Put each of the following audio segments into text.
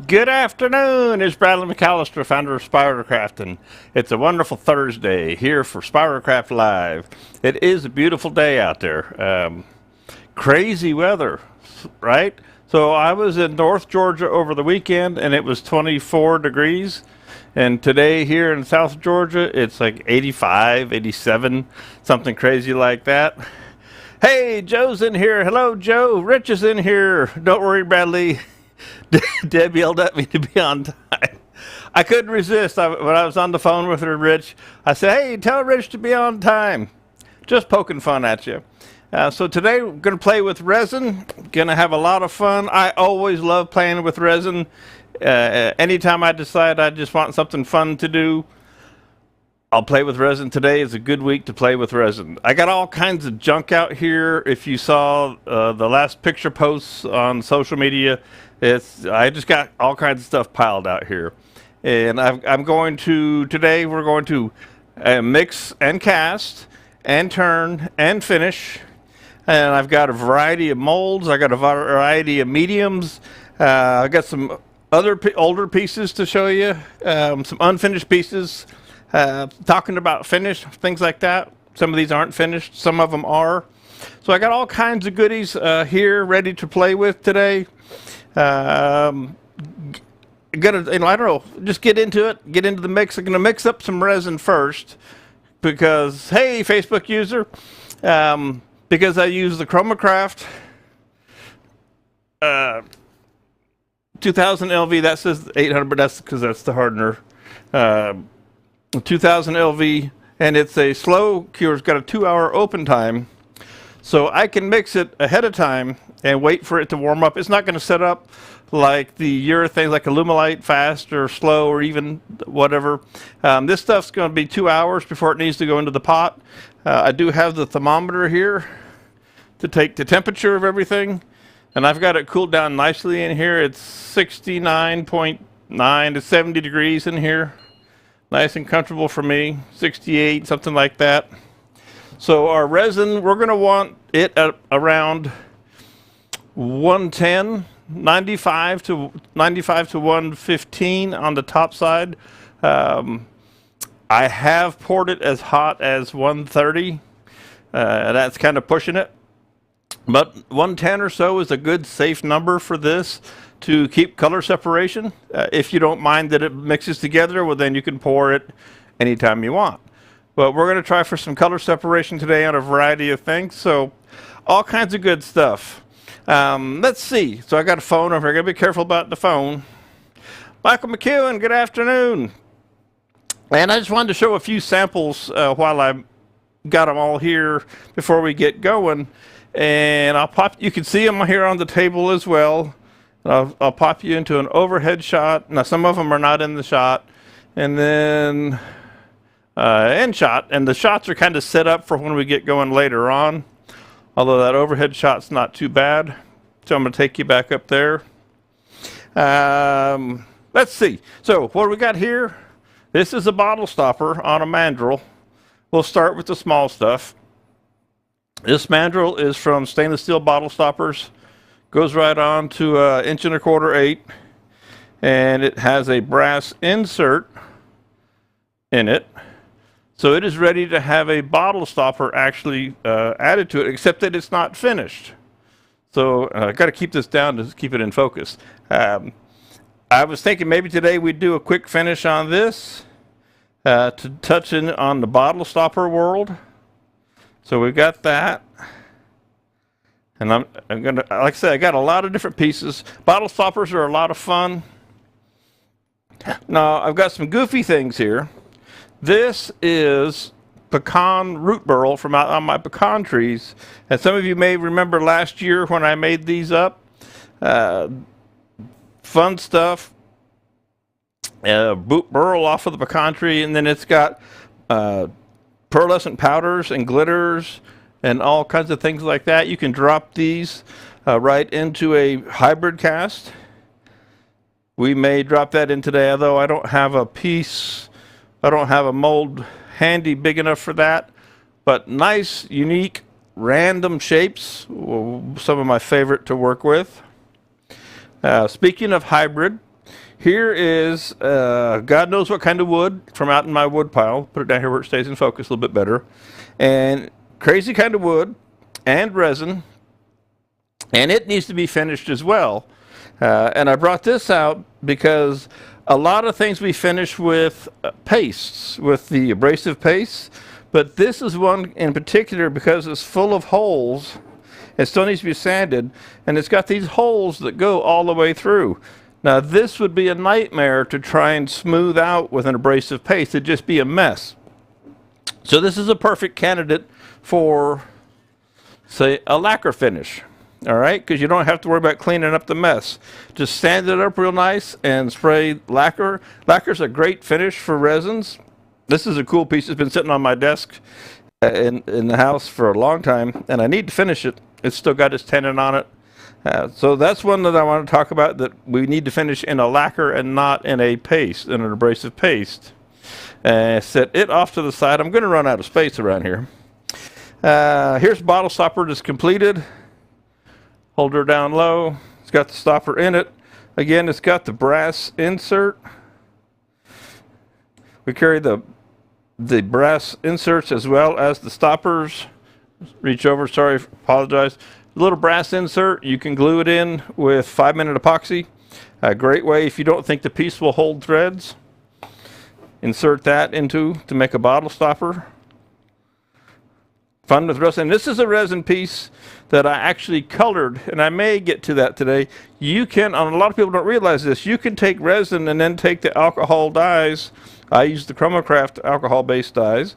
Good afternoon. It's Bradley McCalister, founder of Spiracraft, and it's a wonderful Thursday here for Spiracraft Live. It is a beautiful day out there. Crazy weather, right? So I was in North Georgia over the weekend, and it was 24 degrees. And today here in South Georgia, it's like 85, 87, something crazy like that. Hey, Joe's in here. Hello, Joe. Rich is in here. Don't worry, Bradley. Deb yelled at me to be on time. I couldn't resist. When I was on the phone with her, Rich, I said, hey, tell Rich to be on time. Just poking fun at you. So today we're going to play with resin. Going to have a lot of fun. I always love playing with resin. Anytime I decide I just want something fun to do, I'll play with resin. Today is a good week to play with resin. I got all kinds of junk out here. If you saw the last picture posts on social media, I just got all kinds of stuff piled out here. And today we're going to mix and cast and turn and finish. And I've got a variety of molds. I got a variety of mediums. I got some other older pieces to show you, some unfinished pieces. Talking about finish, things like that. Some of these aren't finished, some of them are. So I got all kinds of goodies here ready to play with today. I don't know, just get into it, get into the mix. I'm gonna mix up some resin first because, hey, Facebook user, because I use the Spiracraft 2000 LV. That says 800, but that's because that's the hardener. 2000 LV, and it's a slow cure. It's got a 2-hour open time, so I can mix it ahead of time and wait for it to warm up. It's not going to set up like the urethane, like Alumilite, fast or slow or even whatever. This stuff's going to be 2 hours before it needs to go into the pot. I do have the thermometer here to take the temperature of everything, and I've got it cooled down nicely in here. It's 69.9 to 70 degrees in here. Nice and comfortable for me, 68, something like that. So our resin, we're going to want it at around 110, 95 to 115 on the top side. I have poured it as hot as 130. That's kind of pushing it. But 110 or so is a good safe number for this to keep color separation. If you don't mind that it mixes together, well, then you can pour it anytime you want. But we're going to try for some color separation today on a variety of things. So all kinds of good stuff. Let's see. So I got a phone over here. I got to be careful about the phone. Michael McEwen, good afternoon. And I just wanted to show a few samples while I got them all here before we get going. And you can see them here on the table as well. I'll pop you into an overhead shot. Now, some of them are not in the shot. And then end shot. And the shots are kind of set up for when we get going later on. Although that overhead shot's not too bad. So I'm going to take you back up there. Let's see. So what do we got here? This is a bottle stopper on a mandrel. We'll start with the small stuff. This mandrel is from Stainless Steel Bottle Stoppers. Goes right on to 1 1/4 8, and it has a brass insert in it, so it is ready to have a bottle stopper actually added to it, except that it's not finished. So I got to keep this down to keep it in focus. I was thinking maybe today we'd do a quick finish on this to touch in on the bottle stopper world. So we've got that. And I'm gonna, like I said, I got a lot of different pieces. Bottle stoppers are a lot of fun. Now, I've got some goofy things here. This is pecan root burl from out on my pecan trees. And some of you may remember last year when I made these up. Fun stuff. Burl off of the pecan tree, and then it's got pearlescent powders and glitters and all kinds of things like that. You can drop these right into a hybrid cast. We may drop that in today, although I don't have a mold handy big enough for that. But nice, unique, random shapes, some of my favorite to work with. Speaking of hybrid, Here is, God knows what kind of wood from out in my wood pile. Put it down here where it stays in focus a little bit better. And crazy kind of wood and resin. And it needs to be finished as well. And I brought this out because a lot of things we finish with pastes, with the abrasive pastes. But this is one in particular because it's full of holes. It still needs to be sanded. And it's got these holes that go all the way through. Now, this would be a nightmare to try and smooth out with an abrasive paste. It'd just be a mess. So this is a perfect candidate for, say, a lacquer finish. All right, because you don't have to worry about cleaning up the mess. Just sand it up real nice and spray lacquer. Lacquer's a great finish for resins. This is a cool piece. It's been sitting on my desk in the house for a long time, and I need to finish it. It's still got its tenon on it. So that's one that I want to talk about, that we need to finish in a lacquer and not in a paste, in an abrasive paste. Set it off to the side. I'm going to run out of space around here. Here's bottle stopper that's completed. Holder down low. It's got the stopper in it. Again, it's got the brass insert. We carry the brass inserts as well as the stoppers. Reach over, sorry, apologize. Little brass insert, you can glue it in with 5-minute epoxy. A great way if you don't think the piece will hold threads. Insert that into to make a bottle stopper. Fun with resin. This is a resin piece that I actually colored, and I may get to that today. You can, and a lot of people don't realize this, you can take resin and then take the alcohol dyes. I use the Spiracraft alcohol-based dyes,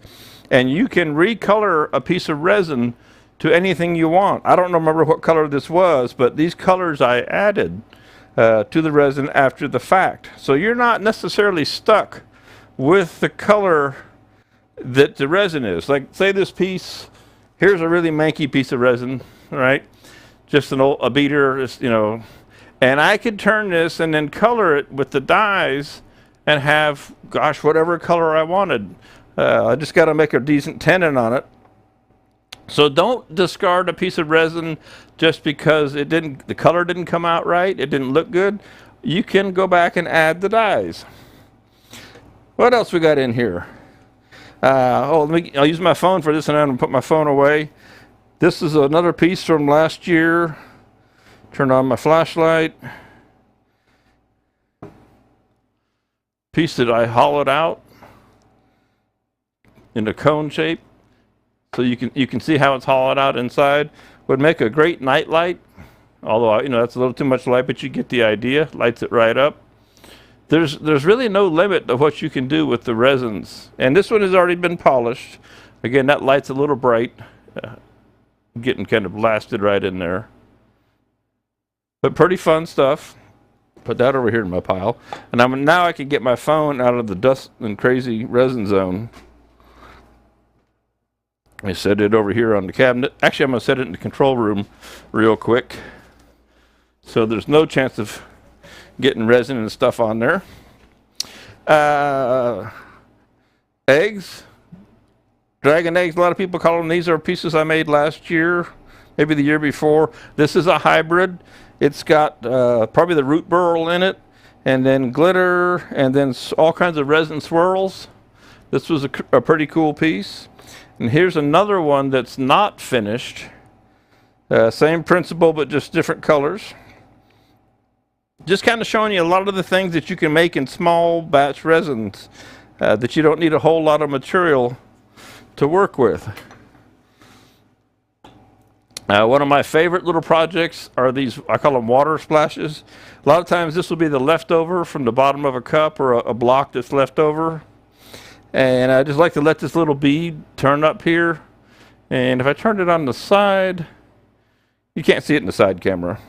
and you can recolor a piece of resin to anything you want. I don't remember what color this was, but these colors I added to the resin after the fact. So you're not necessarily stuck with the color that the resin is. Like, say this piece, here's a really manky piece of resin, right? Just a beater, you know, and I could turn this and then color it with the dyes and have, gosh, whatever color I wanted. I just got to make a decent tenon on it. So don't discard a piece of resin just because the color didn't come out right, it didn't look good. You can go back and add the dyes. What else we got in here? I'll use my phone for this, and I'm going to put my phone away. This is another piece from last year. Turn on my flashlight. Piece that I hollowed out in a cone shape. So you can see how it's hollowed out inside. Would make a great night light. Although, you know, that's a little too much light, but you get the idea. Lights it right up. There's really no limit of what you can do with the resins. And this one has already been polished. Again, that light's a little bright. Getting kind of blasted right in there. But pretty fun stuff. Put that over here in my pile. And now I can get my phone out of the dust and crazy resin zone. I set it over here on the cabinet. Actually, I'm going to set it in the control room real quick. So there's no chance of getting resin and stuff on there. Eggs. Dragon eggs, a lot of people call them. These are pieces I made last year, maybe the year before. This is a hybrid. It's got probably the root burl in it, and then glitter, and then all kinds of resin swirls. This was a pretty cool piece. And here's another one that's not finished. Same principle, but just different colors. Just kind of showing you a lot of the things that you can make in small batch resins that you don't need a whole lot of material to work with. One of my favorite little projects are these, I call them water splashes. A lot of times this will be the leftover from the bottom of a cup or a block that's left over. And I just like to let this little bead turn up here. And if I turn it on the side, you can't see it in the side camera.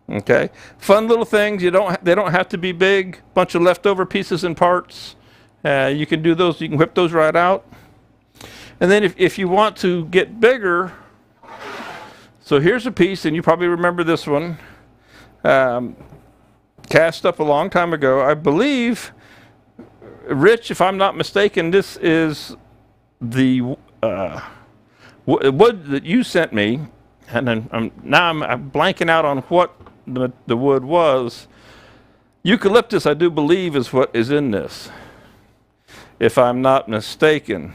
Okay, fun little things. They don't have to be big. Bunch of leftover pieces and parts. You can do those. You can whip those right out. And then if you want to get bigger, so here's a piece, and you probably remember this one. Cast up a long time ago, I believe. Rich, if I'm not mistaken, this is the wood that you sent me, and then I'm blanking out on what the wood was. Eucalyptus, I do believe, is what is in this, if I'm not mistaken.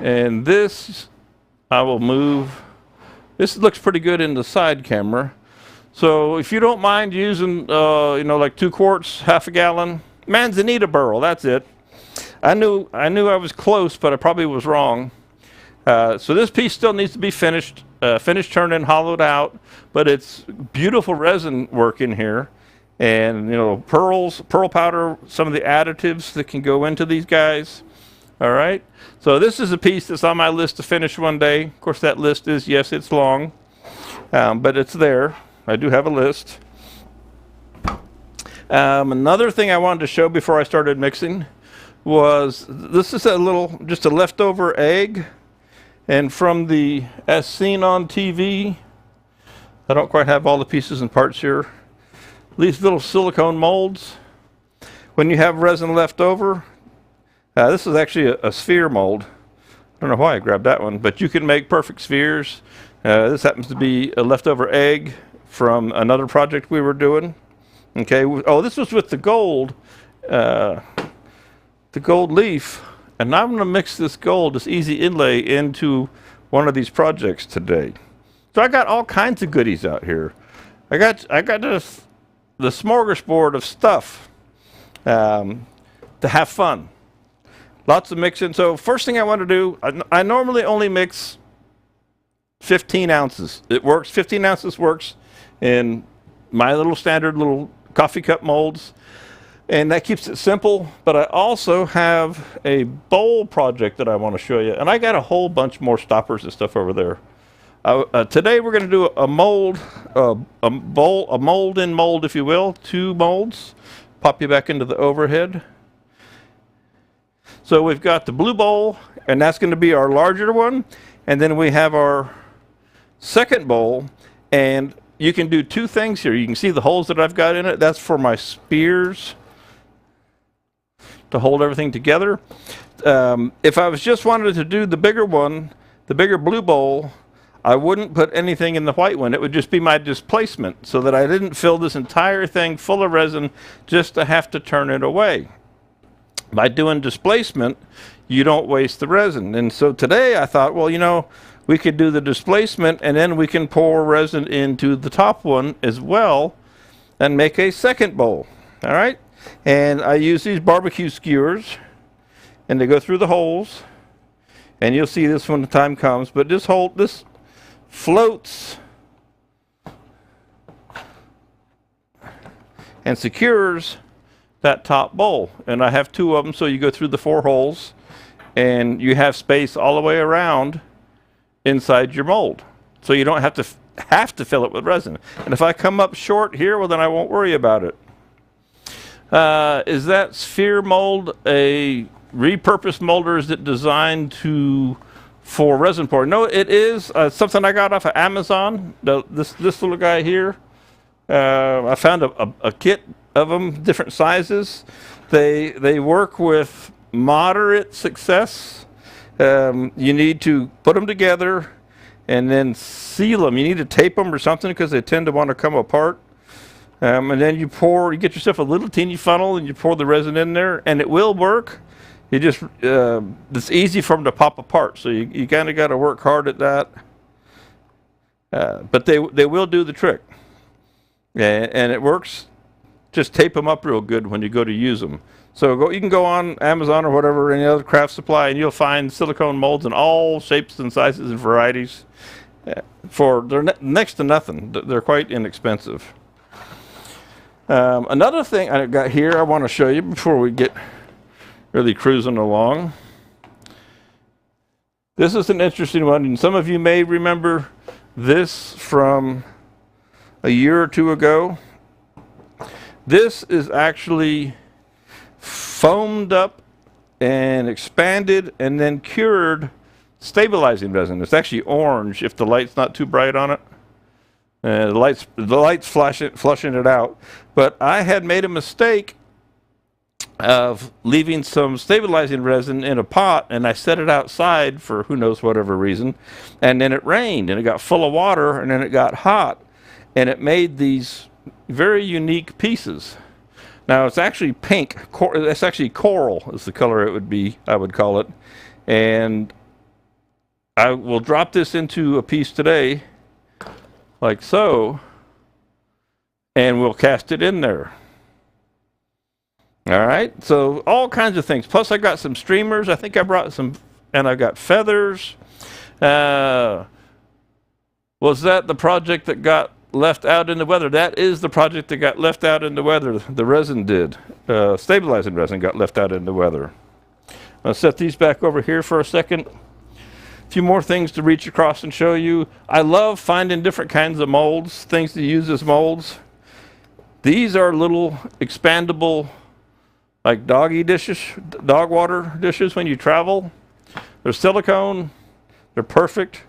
And this, I will move. This looks pretty good in the side camera. So if you don't mind using, like 2 quarts, half a gallon, manzanita burl, that's it. I knew I was close, but I probably was wrong. So this piece still needs to be finished, turned in, hollowed out, but it's beautiful resin work in here. And, pearl powder, some of the additives that can go into these guys. All right. So this is a piece that's on my list to finish one day. Of course, that list is, yes, it's long, but it's there. I do have a list. Another thing I wanted to show before I started mixing was, this is just a leftover egg. And from the As Seen on TV, I don't quite have all the pieces and parts here. These little silicone molds. When you have resin left over, this is actually a sphere mold. I don't know why I grabbed that one, but you can make perfect spheres. This happens to be a leftover egg from another project we were doing. Okay. Oh, this was with the gold leaf. And I'm going to mix this gold, this easy inlay, into one of these projects today. So I got all kinds of goodies out here. I got the smorgasbord of stuff to have fun. Lots of mixing. So first thing I want to do, I normally only mix 15 ounces. It works. 15 ounces works in my little standard little coffee cup molds. And that keeps it simple, but I also have a bowl project that I want to show you. And I got a whole bunch more stoppers and stuff over there. Today we're going to do a mold, a mold in mold, if you will, 2 molds. Pop you back into the overhead. So we've got the blue bowl, and that's going to be our larger one. And then we have our second bowl, and you can do 2 things here. You can see the holes that I've got in it. That's for my spears to hold everything together. If I was just wanted to do the bigger one, the bigger blue bowl, I wouldn't put anything in the white one. It would just be my displacement, so that I didn't fill this entire thing full of resin just to have to turn it away. By doing displacement, you don't waste the resin. And so today I thought, well, we could do the displacement, and then we can pour resin into the top one as well and make a second bowl. All right. And I use these barbecue skewers, and they go through the holes, and you'll see this when the time comes. But this floats and secures that top bowl. And I have 2 of them, so you go through the 4 holes, and you have space all the way around inside your mold, so you don't have to fill it with resin. And if I come up short here, well, then I won't worry about it. Is that sphere mold a repurposed mold, or is it designed for resin pouring? No, it is something I got off of Amazon. This little guy here. I found a kit of them, different sizes. They work with moderate success. You need to put them together and then seal them. You need to tape them or something, because they tend to want to come apart. And then you get yourself a little teeny funnel, and you pour the resin in there, and it will work. It's easy for them to pop apart, so you kind of got to work hard at that. But they will do the trick, and it works. Just tape them up real good when you go to use them. So you can go on Amazon or whatever, any other craft supply, and you'll find silicone molds in all shapes and sizes and varieties. They're next to nothing. They're quite inexpensive. Another thing I got here I want to show you before we get really cruising along. This is an interesting one, and some of you may remember this from a year or 2 ago. This is actually foamed up and expanded and then cured stabilizing resin. It's actually orange if the light's not too bright on it. The light's flushing it out. But I had made a mistake of leaving some stabilizing resin in a pot, and I set it outside for who knows whatever reason, and then it rained, and it got full of water, and then it got hot, and it made these very unique pieces. Now it's actually pink. It's actually coral is the color it would be, I would call it. And I will drop this into a piece today, like so, and we'll cast it in there. All right, so all kinds of things. Plus I got some streamers. I think I brought some, and I've got feathers. Was that the project that got left out in the weather? That is the project that got left out in the weather. The resin did. Stabilizing resin got left out in the weather. I'll set these back over here for a second. A few more things to reach across and show you. I love finding different kinds of molds, things to use as molds. These are little expandable, like doggy dishes, dog water dishes when you travel. They're silicone. They're perfect.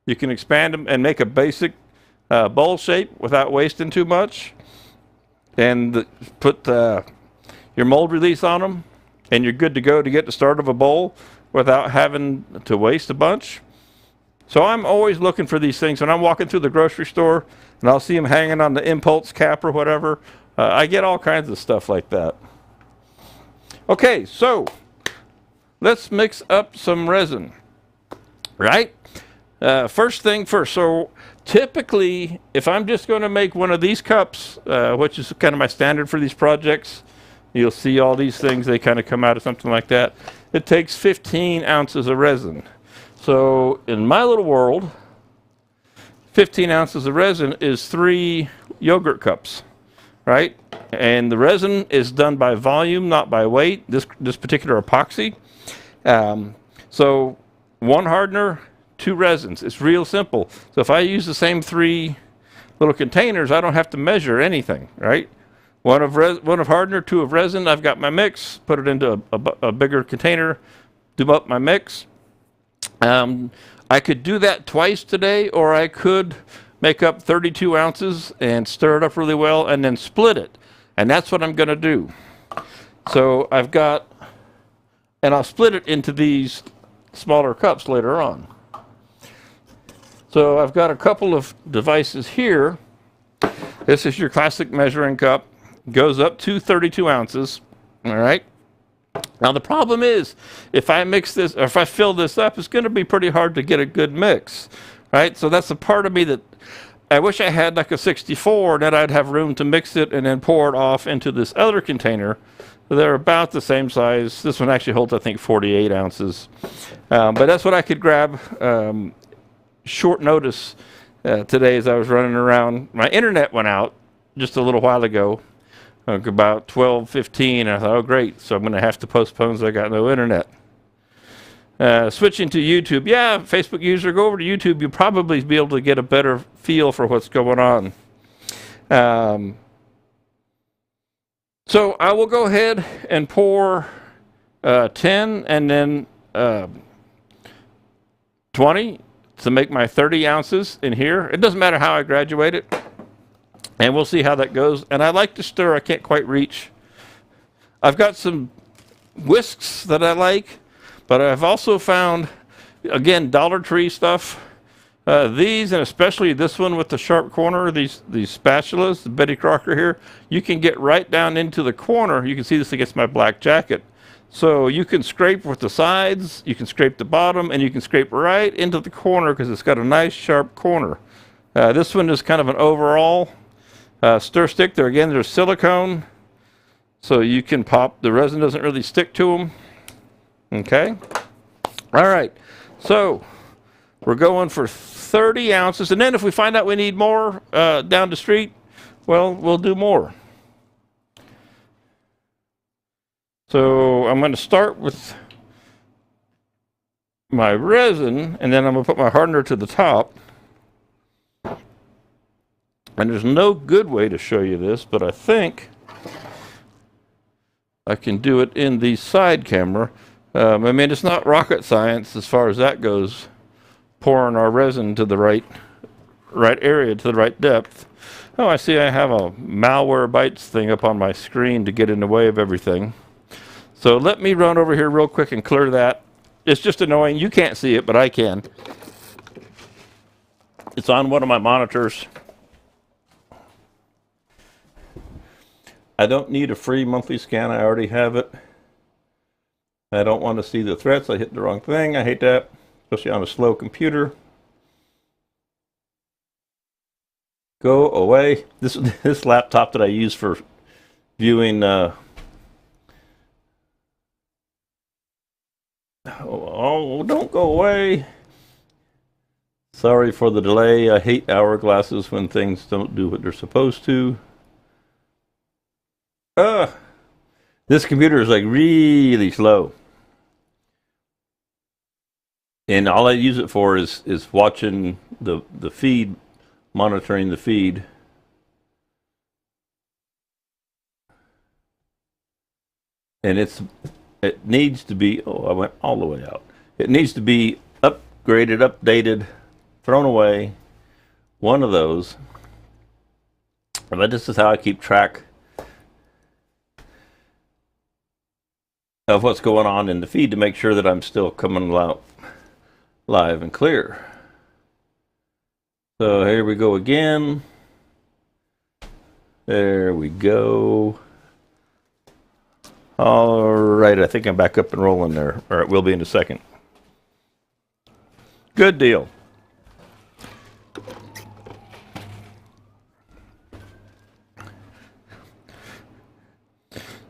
You can expand them and make a basic bowl shape without wasting too much. And put your mold release on them, and you're good to go to get the start of a bowl without having to waste a bunch. So I'm always looking for these things. When I'm walking through the grocery store and I'll see them hanging on the impulse cap or whatever, I get all kinds of stuff like that. Okay, so let's mix up some resin, right? First thing first. So typically, if I'm just going to make one of these cups, which is kind of my standard for these projects, you'll see all these things, they kind of come out of something like that. It takes 15 ounces of resin. So in my little world, 15 ounces of resin is 3 yogurt cups, right? And the resin is done by volume, not by weight, this particular epoxy. So 1 hardener, 2 resins. It's real simple. So if I use the same 3 little containers, I don't have to measure anything, right? 1 of hardener, 2 of resin. I've got my mix. Put it into a bigger container. Do up my mix. I could do that twice today, or I could make up 32 ounces and stir it up really well and then split it. And that's what I'm going to do. So I've got, and I'll split it into these smaller cups later on. So I've got a couple of devices here. This is your classic measuring cup. Goes up to 32 ounces. All right. Now the problem is, if I mix this, or if I fill this up, it's going to be pretty hard to get a good mix, right? So that's a part of me that I wish I had like a 64, and then I'd have room to mix it and then pour it off into this other container. They're about the same size. This one actually holds, I think, 48 ounces. But that's what I could grab short notice today as I was running around. My internet went out just a little while ago, about 12:15. I thought, oh, great, so I'm going to have to postpone because I got no internet. Switching to YouTube. Yeah, Facebook user, go over to YouTube. You'll probably be able to get a better feel for what's going on. So I will go ahead and pour 10 and then 20 to make my 30 ounces in here. It doesn't matter how I graduate it. And we'll see how that goes. And I like to stir. I can't quite reach. I've got some whisks that I like, but I've also found, again, Dollar Tree stuff. These, and especially this one with the sharp corner, these spatulas, the Betty Crocker here, you can get right down into the corner. You can see this against my black jacket. So you can scrape with the sides, you can scrape the bottom, and you can scrape right into the corner because it's got a nice sharp corner. This one is kind of an overall stir stick. There again, there's silicone, so you can pop. The resin doesn't really stick to them. Okay. All right. So we're going for 30 ounces, and then if we find out we need more down the street, well, we'll do more. So I'm going to start with my resin, and then I'm going to put my hardener to the top. And there's no good way to show you this, but I think I can do it in the side camera. I mean, it's not rocket science as far as that goes, pouring our resin to the right area, to the right depth. Oh, I see I have a malware bytes thing up on my screen to get in the way of everything. So let me run over here real quick and clear that. It's just annoying. You can't see it, but I can. It's on one of my monitors. I don't need a free monthly scan. I already have it. I don't want to see the threats. I hit the wrong thing. I hate that, especially on a slow computer. Go away. This laptop that I use for viewing. Oh, don't go away. Sorry for the delay. I hate hourglasses when things don't do what they're supposed to. This computer is like really slow. And all I use it for is watching the feed, monitoring the feed. And it needs to be, oh, I went all the way out. It needs to be upgraded, updated, thrown away. One of those. But this is how I keep track of what's going on in the feed to make sure that I'm still coming out live and clear. So here we go again. There we go. All right, I think I'm back up and rolling there, or it will be in a second. Good deal.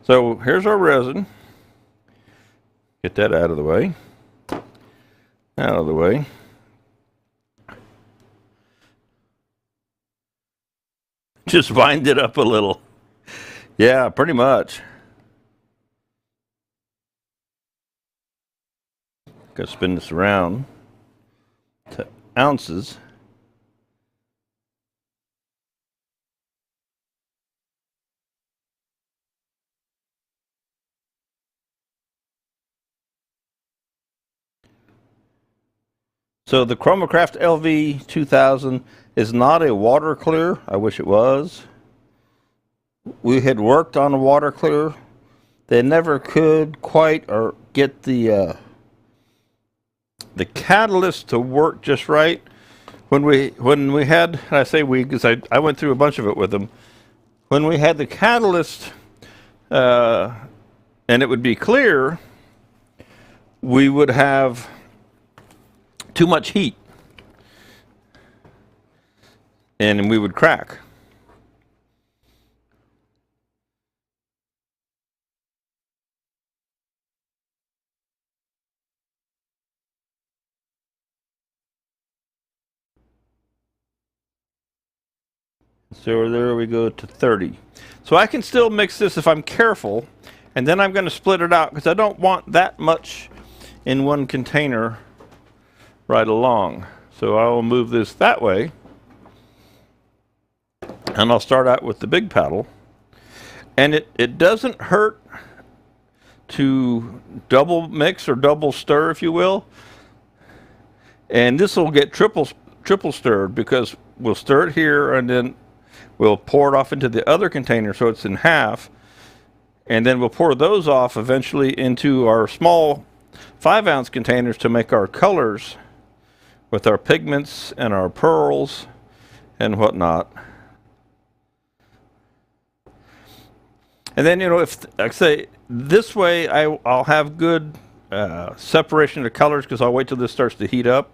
So here's our resin. Get that out of the way. Out of the way. Just wind it up a little. Yeah, pretty much. Got to spin this around to ounces. So the Spiracraft LV 2000 is not a water clear. I wish it was. We had worked on a water clear. They never could quite or get the catalyst to work just right. When we had, I say we because I went through a bunch of it with them. When we had the catalyst and it would be clear, we would have too much heat and we would crack. So there we go to 30. So I can still mix this if I'm careful, and then I'm going to split it out because I don't want that much in one container right along. So I will move this that way, and I'll start out with the big paddle. And it doesn't hurt to double mix or double stir, if you will. And this will get triple stirred because we'll stir it here and then we'll pour it off into the other container so it's in half. And then we'll pour those off eventually into our small 5-ounce containers to make our colors with our pigments and our pearls and whatnot. And then, you know, if, like I say, this way I'll have good separation of colors because I'll wait till this starts to heat up.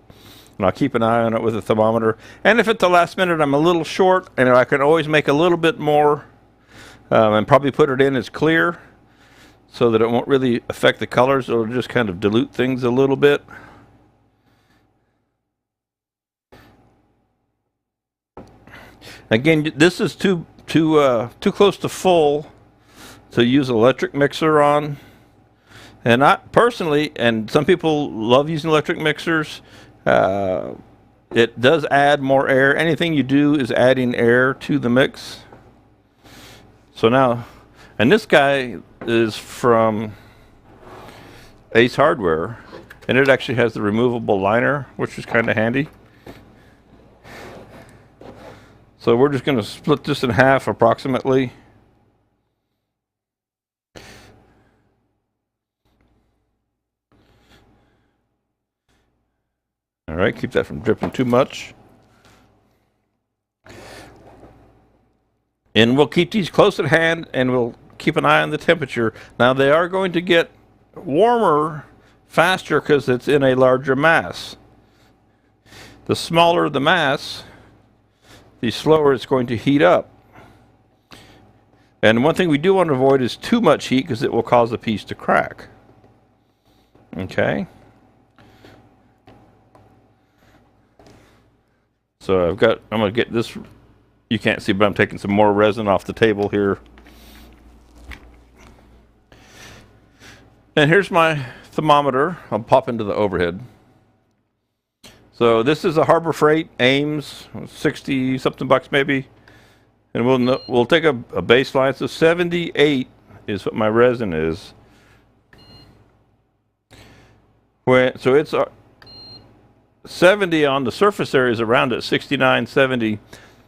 And I'll keep an eye on it with a thermometer. And if at the last minute I'm a little short, and I can always make a little bit more and probably put it in as clear so that it won't really affect the colors. It'll just kind of dilute things a little bit. Again, this is too close to full to use an electric mixer on. And I personally, and some people love using electric mixers, it does add more air. Anything you do is adding air to the mix. So now, and this guy is from Ace Hardware, and it actually has the removable liner, which is kind of handy. So we're just going to split this in half approximately. All right, keep that from dripping too much. And we'll keep these close at hand, and we'll keep an eye on the temperature. Now, they are going to get warmer faster because it's in a larger mass. The smaller the mass, the slower it's going to heat up. And one thing we do want to avoid is too much heat because it will cause the piece to crack. Okay. So I'm going to get this, you can't see, but I'm taking some more resin off the table here. And here's my thermometer. I'll pop into the overhead. So this is a Harbor Freight Ames, 60 something bucks maybe. And we'll take a baseline. So 78 is what my resin is. So it's 70 on the surface area is around at 69, 70.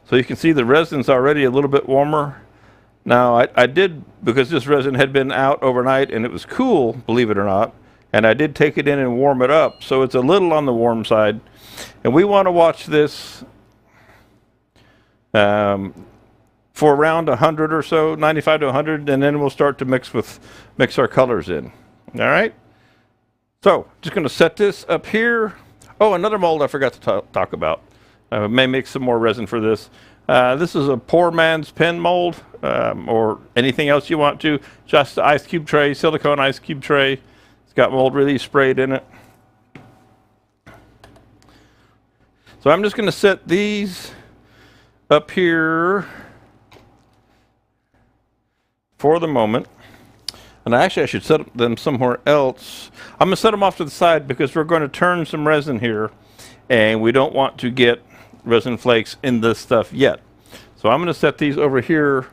So you can see the resin's already a little bit warmer. Now I did, because this resin had been out overnight and it was cool, believe it or not, and I did take it in and warm it up. So it's a little on the warm side. And we want to watch this for around 100 or so, 95 to 100, and then we'll start to mix our colors in. All right? So, just going to set this up here. Oh, another mold I forgot to talk about. I may make some more resin for this. This is a poor man's pen mold, or anything else you want to. Just the ice cube tray, silicone ice cube tray. It's got mold release sprayed in it. So I'm just going to set these up here for the moment. And actually I should set them somewhere else. I'm going to set them off to the side because we're going to turn some resin here, and we don't want to get resin flakes in this stuff yet. So I'm going to set these over here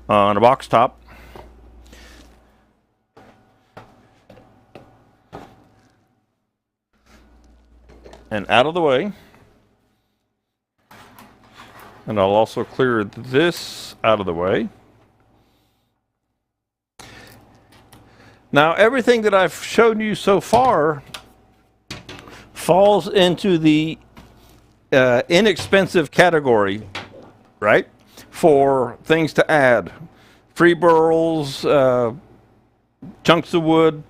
on a box top. And out of the way. And I'll also clear this out of the way. Now, everything that I've shown you so far falls into the inexpensive category, right? For things to add. Free burls, chunks of wood.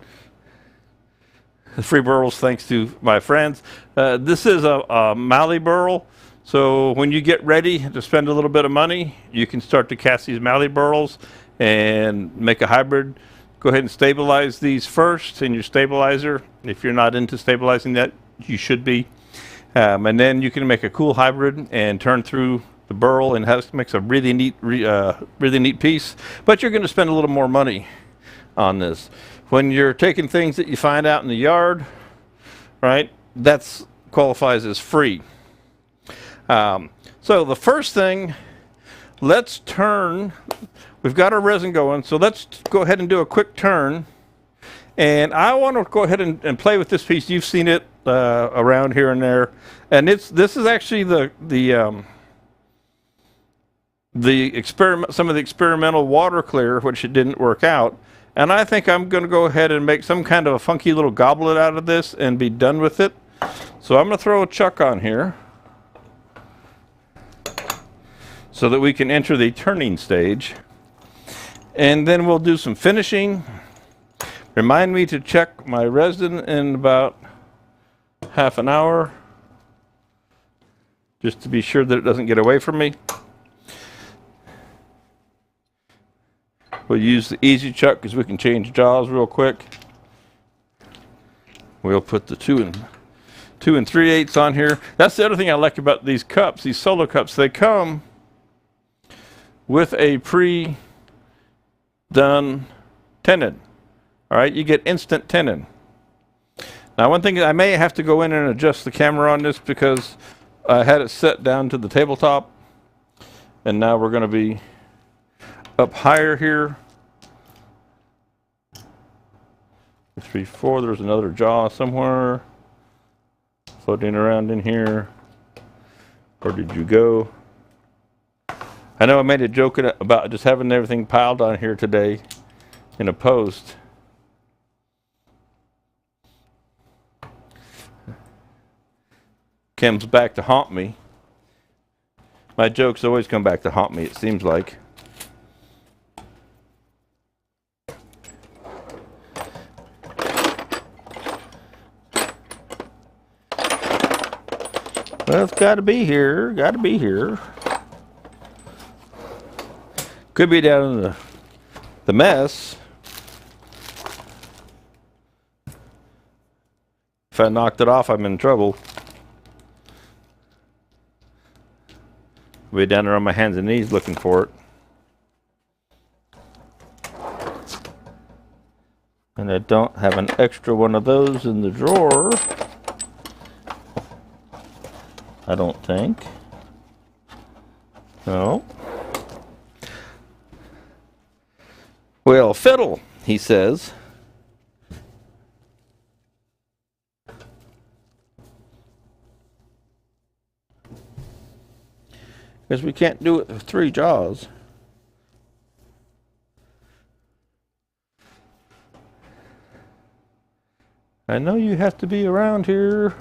Free burls, thanks to my friends. This is a mallee burl. So when you get ready to spend a little bit of money, you can start to cast these mallee burls and make a hybrid. Go ahead and stabilize these first in your stabilizer. If you're not into stabilizing that, you should be. And then you can make a cool hybrid and turn through the burl, and it makes a really neat piece. But you're going to spend a little more money on this. When you're taking things that you find out in the yard, right, that qualifies as free. So the first thing, let's turn. We've got our resin going, so let's go ahead and do a quick turn. And I want to go ahead and play with this piece. You've seen it around here and there, and this is actually some of the experimental water clear, which it didn't work out. And I think I'm going to go ahead and make some kind of a funky little goblet out of this and be done with it. So I'm going to throw a chuck on here so that we can enter the turning stage. And then we'll do some finishing. Remind me to check my resin in about half an hour, just to be sure that it doesn't get away from me. We'll use the easy chuck because we can change jaws real quick. We'll put the 2 3/8 on here. That's the other thing I like about these cups, these solo cups. They come with a pre-done tenon. All right, you get instant tenon. Now, one thing, I may have to go in and adjust the camera on this because I had it set down to the tabletop, and now we're going to be up higher here. 3, 4, there's another jaw somewhere floating around in here. Where did you go? I know I made a joke about just having everything piled on here today in a post. Comes back to haunt me. My jokes always come back to haunt me, it seems like. Well, it's got to be here. Got to be here. Could be down in the mess. If I knocked it off, I'm in trouble. I'll be down there on my hands and knees looking for it. And I don't have an extra one of those in the drawer. I don't think. No. Well, fiddle, he says. Because we can't do it with 3 jaws. I know you have to be around here.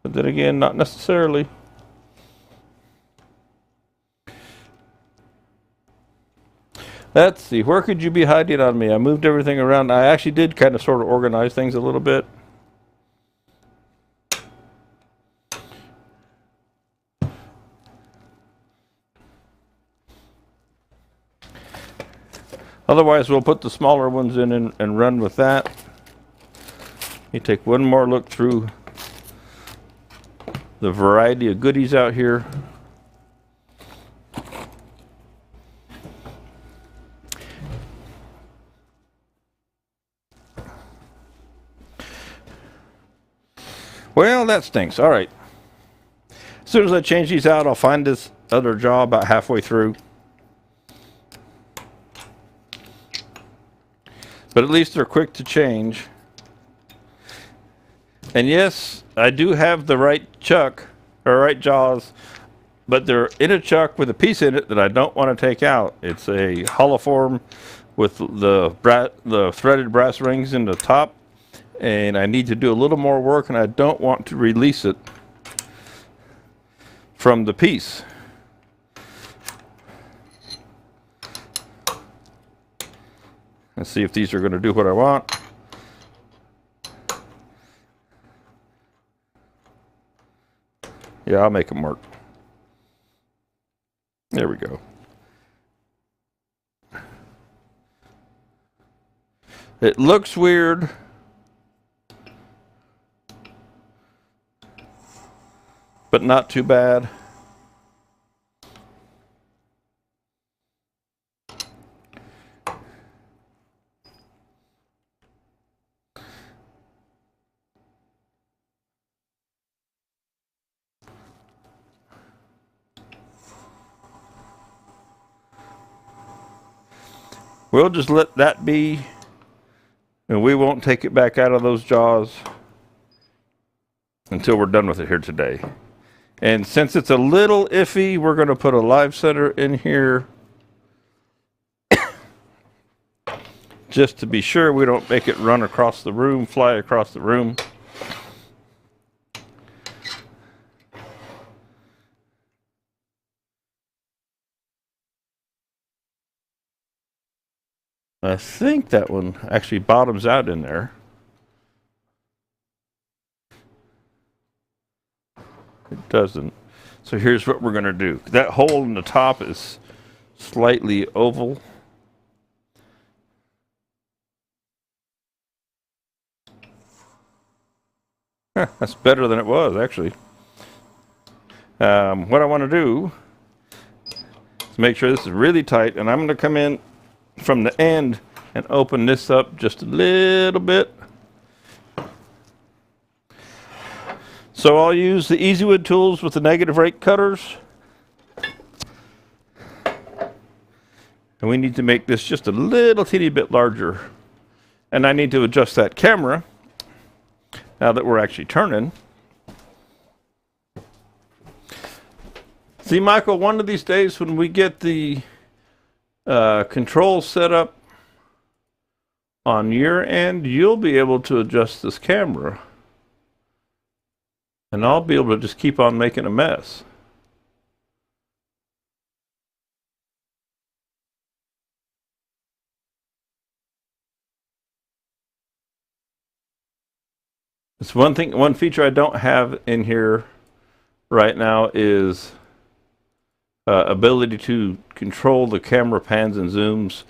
But then again, not necessarily. Let's see, where could you be hiding on me? I moved everything around. I actually did kind of sort of organize things a little bit. Otherwise, we'll put the smaller ones in and run with that. You take one more look through the variety of goodies out here. Well, that stinks. All right. As soon as I change these out, I'll find this other jaw about halfway through. But at least they're quick to change. And yes, I do have the right chuck, or right jaws, but they're in a chuck with a piece in it that I don't want to take out. It's a hollow form with the threaded brass rings in the top, and I need to do a little more work, and I don't want to release it from the piece. Let's see if these are going to do what I want. Yeah, I'll make them work. There we go. It looks weird. But not too bad. We'll just let that be, and we won't take it back out of those jaws until we're done with it here today. And since it's a little iffy, we're going to put a live center in here just to be sure we don't make it run across the room, fly across the room. I think that one actually bottoms out in there. It doesn't. So here's what we're going to do. That hole in the top is slightly oval. That's better than it was, actually. What I want to do is make sure this is really tight, and I'm going to come in from the end and open this up just a little bit. So I'll use the EasyWood tools with the negative rake cutters. And we need to make this just a little teeny bit larger. And I need to adjust that camera now that we're actually turning. See, Michael, one of these days when we get the control set up on your end, you'll be able to adjust this camera. And I'll be able to just keep on making a mess. It's one feature I don't have in here right now is ability to control the camera pans and zooms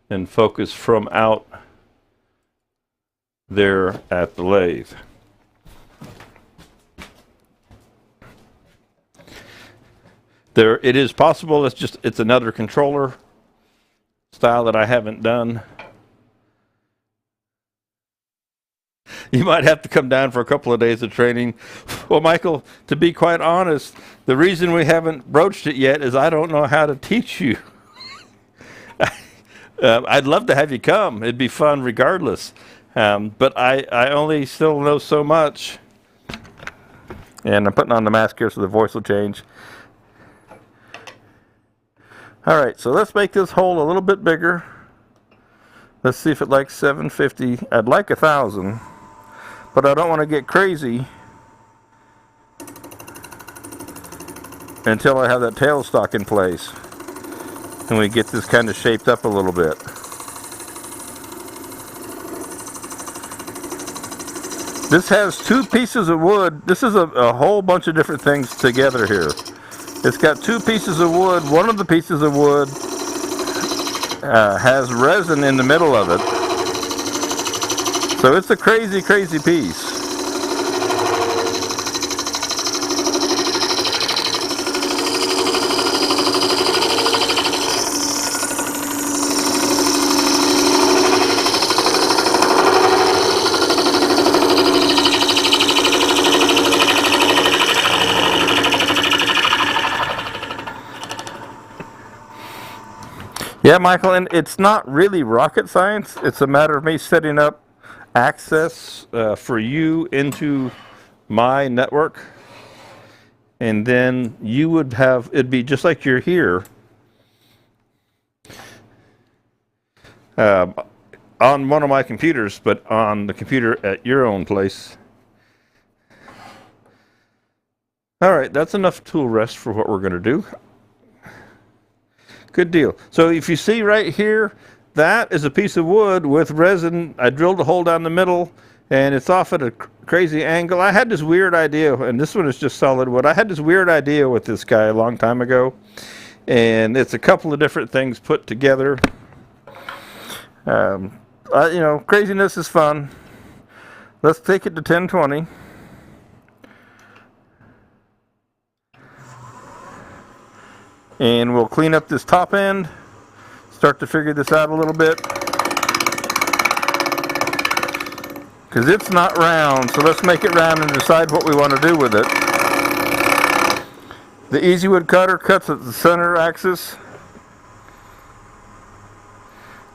and focus from out there at the lathe. It is possible. It's another controller style that I haven't done. You might have to come down for a couple of days of training. Well, Michael, to be quite honest, the reason we haven't broached it yet is I don't know how to teach you. I'd love to have you come. It'd be fun regardless. But I only still know so much. And I'm putting on the mask here so the voice will change. All right, so let's make this hole a little bit bigger. Let's see if it likes 750. I'd like 1,000, but I don't want to get crazy until I have that tailstock in place and we get this kind of shaped up a little bit. This has 2 pieces of wood. This is a whole bunch of different things together here. It's got 2 pieces of wood. One of the pieces of wood has resin in the middle of it. So it's a crazy, crazy piece. Yeah, Michael, and it's not really rocket science. It's a matter of me setting up access for you into my network. And then you would have, it'd be just like you're here on one of my computers, but on the computer at your own place. All right, that's enough tool rest for what we're going to do. Good deal. So if you see right here, that is a piece of wood with resin. I drilled a hole down the middle, and it's off at a crazy angle. I had this weird idea, and this one is just solid wood. I had this weird idea with this guy a long time ago, and it's a couple of different things put together. You know, craziness is fun. Let's take it to 1020. And we'll clean up this top end, start to figure this out a little bit. Because it's not round, so let's make it round and decide what we want to do with it. The Easy Wood cutter cuts at the center axis.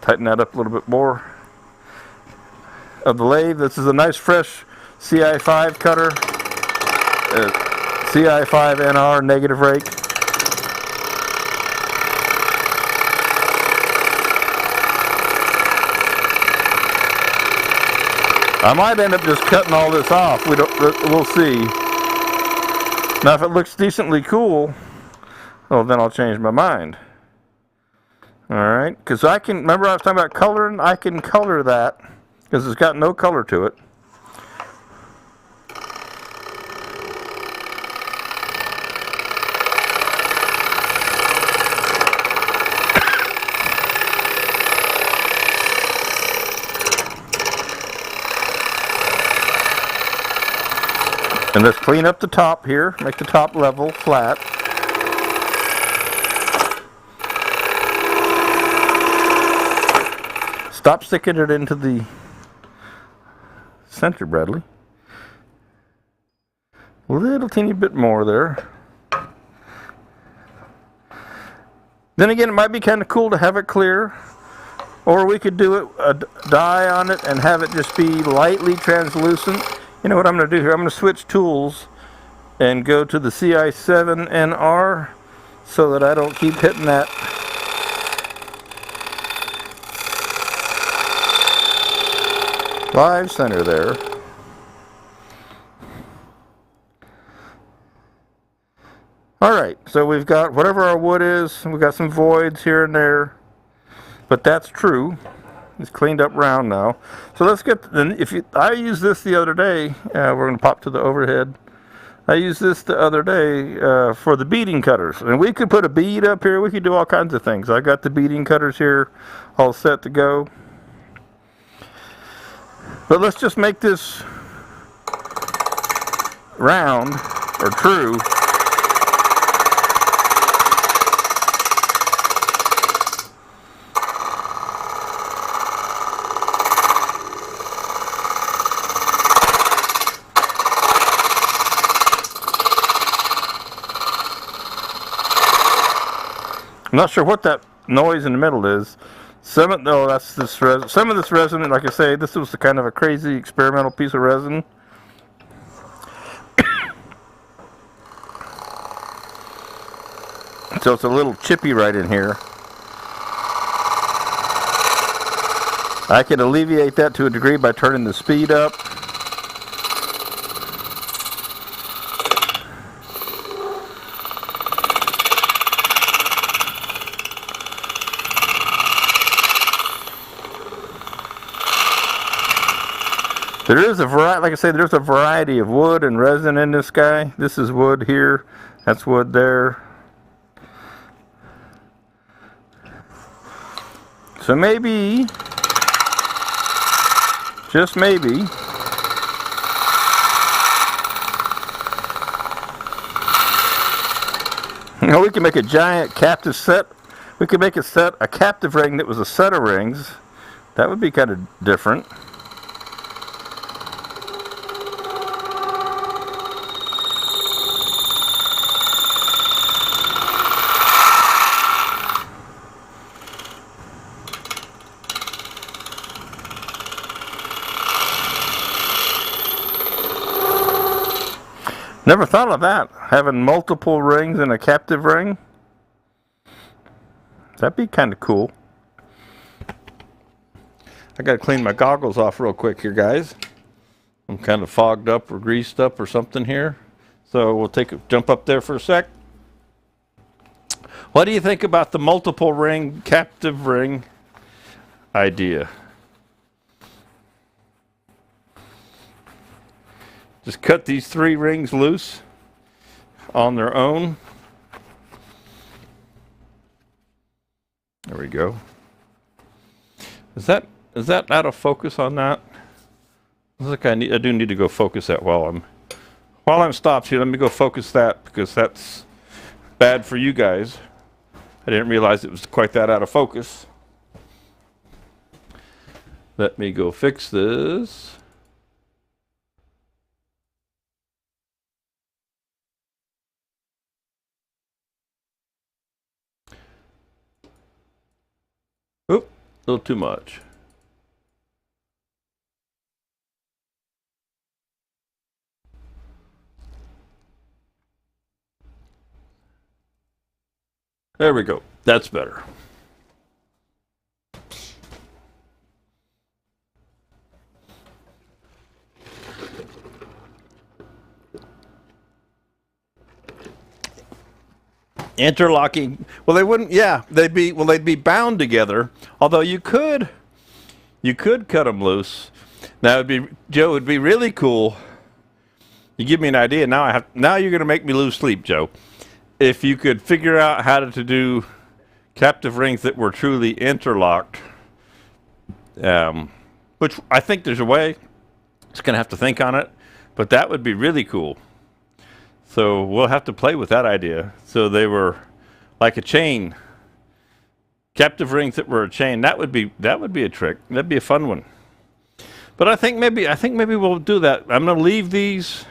Tighten that up a little bit more. Of the lathe, this is a nice fresh CI5 cutter. CI5 NR negative rake. I might end up just cutting all this off. We'll see. Now, if it looks decently cool, well, then I'll change my mind. All right, because I can, remember I was talking about coloring? I can color that because it's got no color to it. And let's clean up the top here, make the top level, flat. Stop sticking it into the center, Bradley. A little teeny bit more there. Then again, it might be kind of cool to have it clear. Or we could do it, a dye on it and have it just be lightly translucent. You know what I'm going to do here? I'm going to switch tools and go to the CI7NR so that I don't keep hitting that live center there. Alright, so we've got whatever our wood is, we've got some voids here and there, but that's true. It's cleaned up round now. So let's get, I used this the other day. We're going to pop to the overhead. I used this the other day for the beading cutters. And we could put a bead up here. We could do all kinds of things. I got the beading cutters here all set to go. But let's just make this round, or true. I'm not sure what that noise in the middle is. Some of this resin, like I say, this was kind of a crazy experimental piece of resin. So it's a little chippy right in here. I can alleviate that to a degree by turning the speed up. There is a variety, like I say, there's a variety of wood and resin in this guy. This is wood here, that's wood there. So maybe, just maybe, we can make a giant captive set. We could make a captive ring that was a set of rings. That would be kind of different. Never thought of that, having multiple rings in a captive ring. That'd be kind of cool. I gotta clean my goggles off real quick here, guys. I'm kind of fogged up or greased up or something here. So we'll jump up there for a sec. What do you think about the multiple ring, captive ring idea? Just cut these 3 rings loose on their own. There we go. Is that out of focus on that? Looks like I do need to go focus that while I'm stopped here. Let me go focus that, because that's bad for you guys. I didn't realize it was quite that out of focus. Let me go fix this. Oop, a little too much. There we go. That's better. Interlocking. Well, they wouldn't. Yeah, they'd be bound together. Although you could cut them loose. Now Joe, it'd be really cool. You give me an idea. Now you're going to make me lose sleep, Joe. If you could figure out how to do captive rings that were truly interlocked, which I think there's a way. Just going to have to think on it, but that would be really cool. So we'll have to play with that idea. So they were like a chain, captive rings that were a chain. That would be a trick. That'd be a fun one. But I think maybe we'll do that. I'm going to leave these.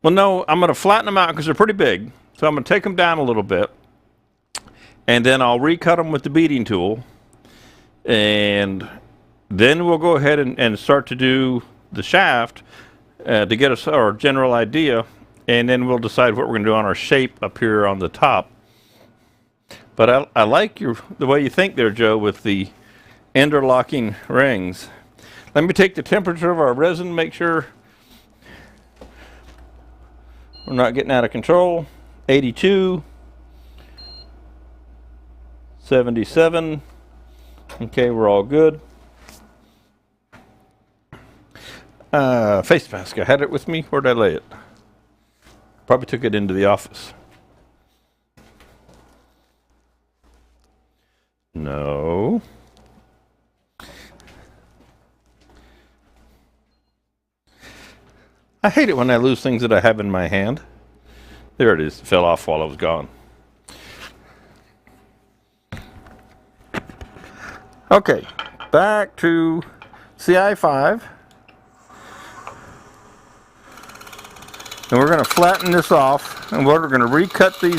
Well, no, I'm going to flatten them out because they're pretty big. So I'm going to take them down a little bit, and then I'll recut them with the beading tool, and then we'll go ahead and start to do the shaft. To get us our general idea, and then we'll decide what we're going to do on our shape up here on the top. But I like the way you think there, Joe, with the interlocking rings. Let me take the temperature of our resin, make sure we're not getting out of control. 82, 77, Okay, we're all good. Face mask, I had it with me. Where'd I lay it? Probably took it into the office. No. I hate it when I lose things that I have in my hand. There it is. It fell off while I was gone. Okay, back to CI5. And we're going to flatten this off, and we're going to recut these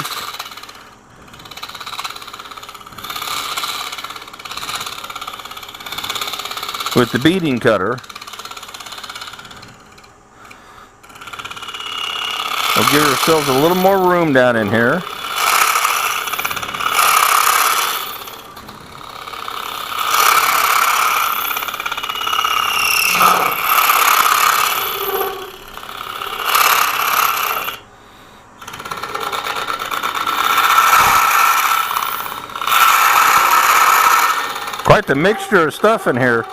with the beading cutter. We'll give ourselves a little more room down in here. Quite the mixture of stuff in here.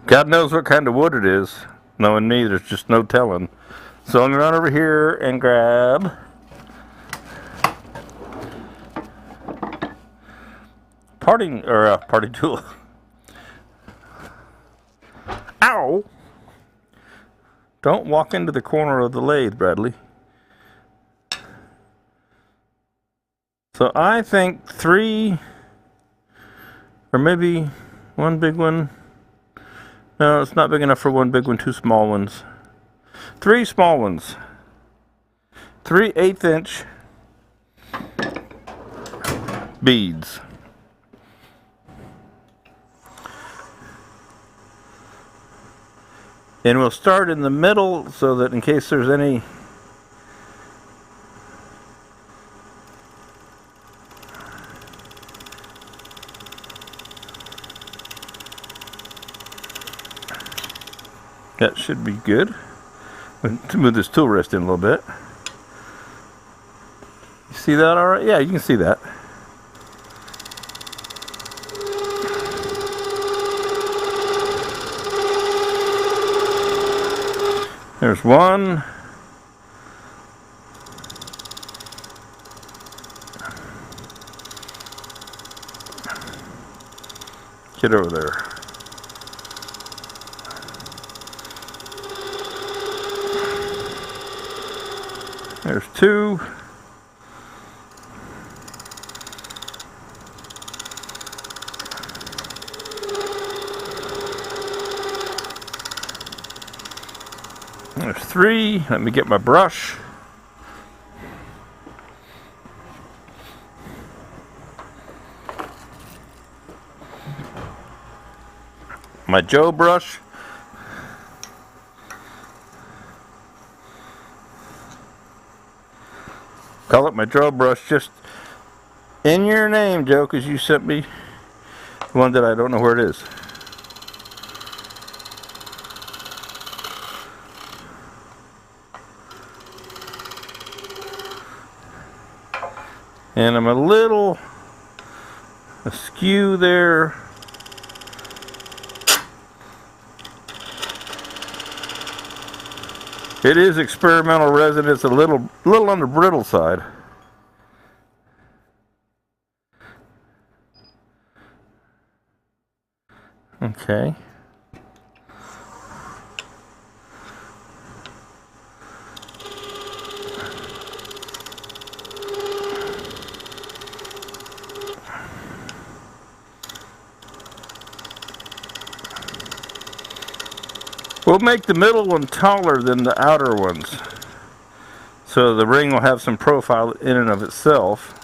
God knows what kind of wood it is. Knowing me, there's just no telling. So I'm going to run over here and grab parting tool. Ow! Don't walk into the corner of the lathe, Bradley. So I think 3, or maybe one big one. No, it's not big enough for one big one, 2 small ones. 3 small ones. 3 1/8" beads. And we'll start in the middle so that in case there's any that should be good. To move this tool rest in a little bit. You see that all right? Yeah, you can see that. There's one. Get over there. There's 2. There's 3. Let me get my brush. My Joe brush. Call it my Joe brush, just in your name, Joe, because you sent me one that I don't know where it is. And I'm a little askew there. It is experimental resin. It's a little on the brittle side. Okay. We'll make the middle one taller than the outer ones, so the ring will have some profile in and of itself.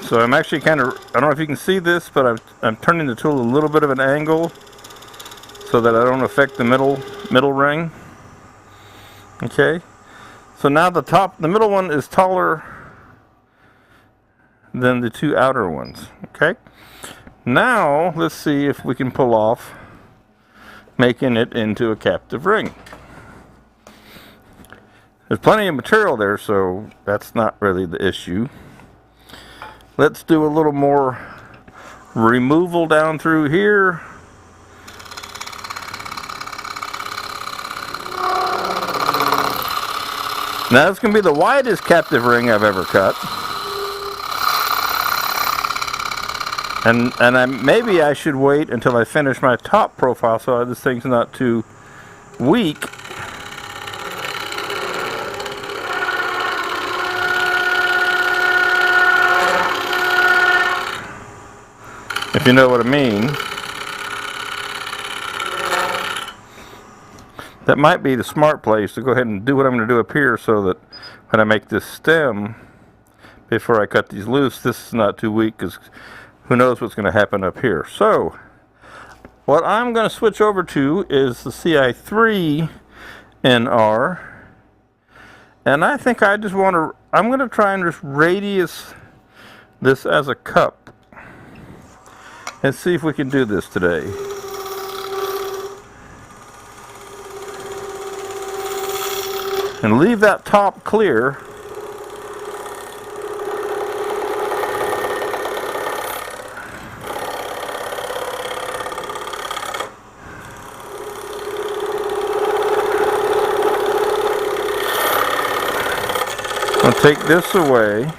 So I'm actually kind of, I don't know if you can see this, but I'm turning the tool a little bit of an angle so that I don't affect the middle ring. Okay, so now the middle one is taller than the two outer ones. Okay. Now let's see if we can pull off making it into a captive ring. There's plenty of material there, so that's not really the issue. Let's do a little more removal down through here. Now this can be the widest captive ring I've ever cut. And maybe I should wait until I finish my top profile so this thing's not too weak. If you know what I mean. That might be the smart place to go ahead and do what I'm going to do up here so that when I make this stem, before I cut these loose, this is not too weak, because who knows what's going to happen up here. So what I'm going to switch over to is the CI3 NR, and I think I just want to, I'm going to try and just radius this as a cup and see if we can do this today. And leave that top clear. I'll take this away.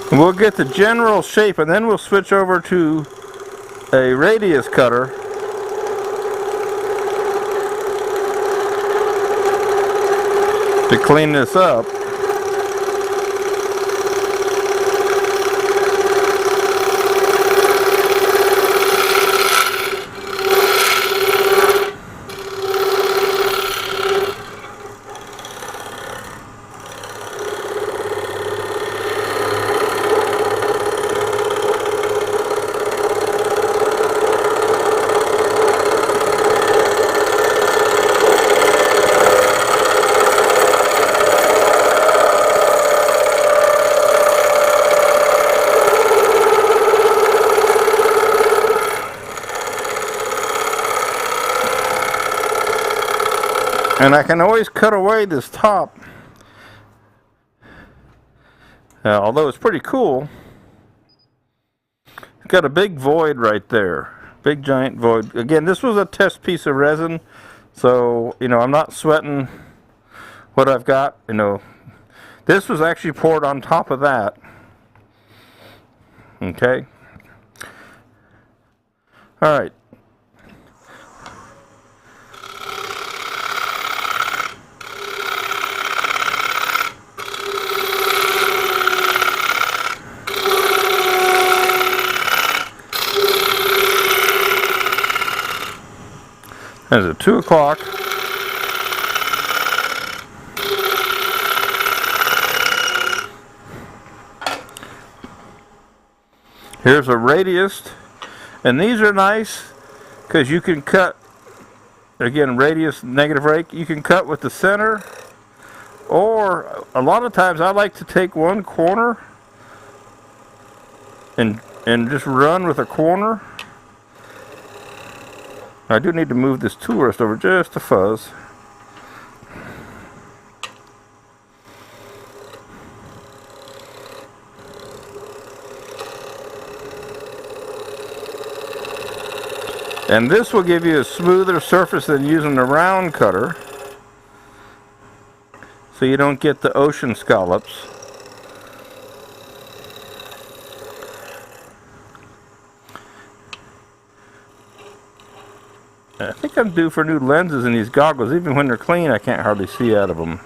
We'll get the general shape, and then we'll switch over to a radius cutter to clean this up. And I can always cut away this top, although it's pretty cool. It's got a big void right there, big giant void. Again, this was a test piece of resin, so I'm not sweating what I've got. This was actually poured on top of that. Okay. All right. There's a 2 o'clock. Here's a radius, and these are nice because you can cut, again, radius, negative rake, you can cut with the center, or a lot of times I like to take one corner and just run with a corner. I do need to move this tool rest over just a fuzz. And this will give you a smoother surface than using the round cutter, so you don't get the ocean scallops. I think I'm due for new lenses in these goggles. Even when they're clean, I can't hardly see out of them.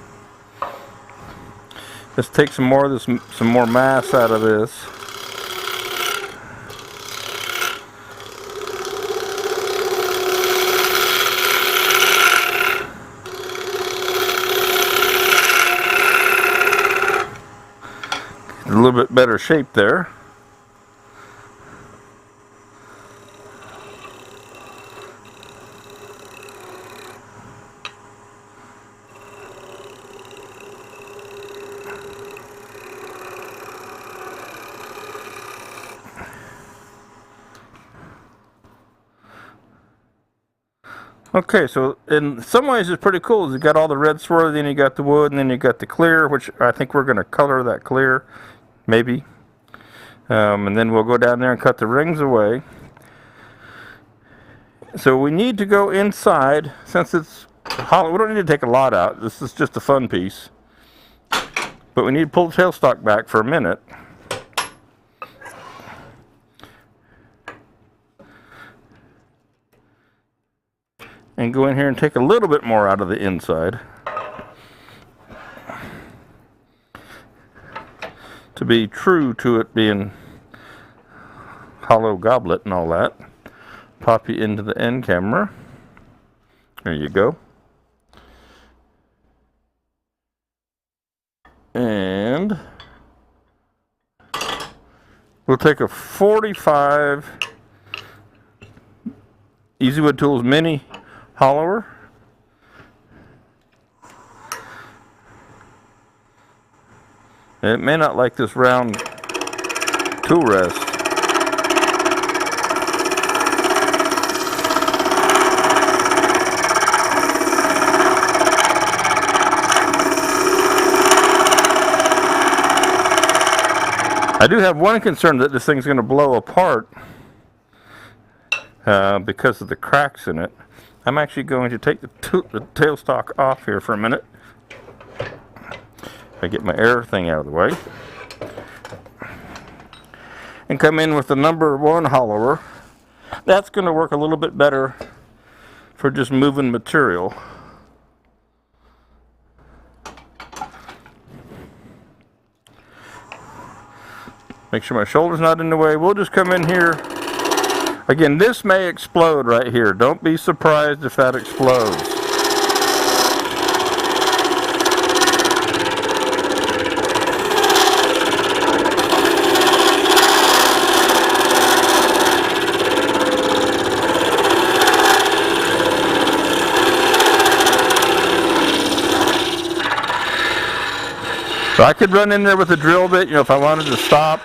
Let's take some more of this, some more mass out of this. A little bit better shape there. Okay, so in some ways it's pretty cool. You got all the red swirl, then you got the wood, and then you got the clear, which I think we're going to color that clear, maybe. And then we'll go down there and cut the rings away. So we need to go inside, since it's hollow. We don't need to take a lot out. This is just a fun piece. But we need to pull the tailstock back for a minute. And go in here and take a little bit more out of the inside to be true to it being hollow goblet and all that. Pop you into the end camera. There you go. And we'll take a 45 Easy Wood Tools Mini hollower. It may not like this round tool rest. I do have one concern that this thing's going to blow apart because of the cracks in it. I'm actually going to take the tailstock off here for a minute. I get my air thing out of the way. And come in with the number 1 hollower. That's going to work a little bit better for just moving material. Make sure my shoulder's not in the way. We'll just come in here. Again, this may explode right here. Don't be surprised if that explodes. So I could run in there with a drill bit, you know, if I wanted to stop.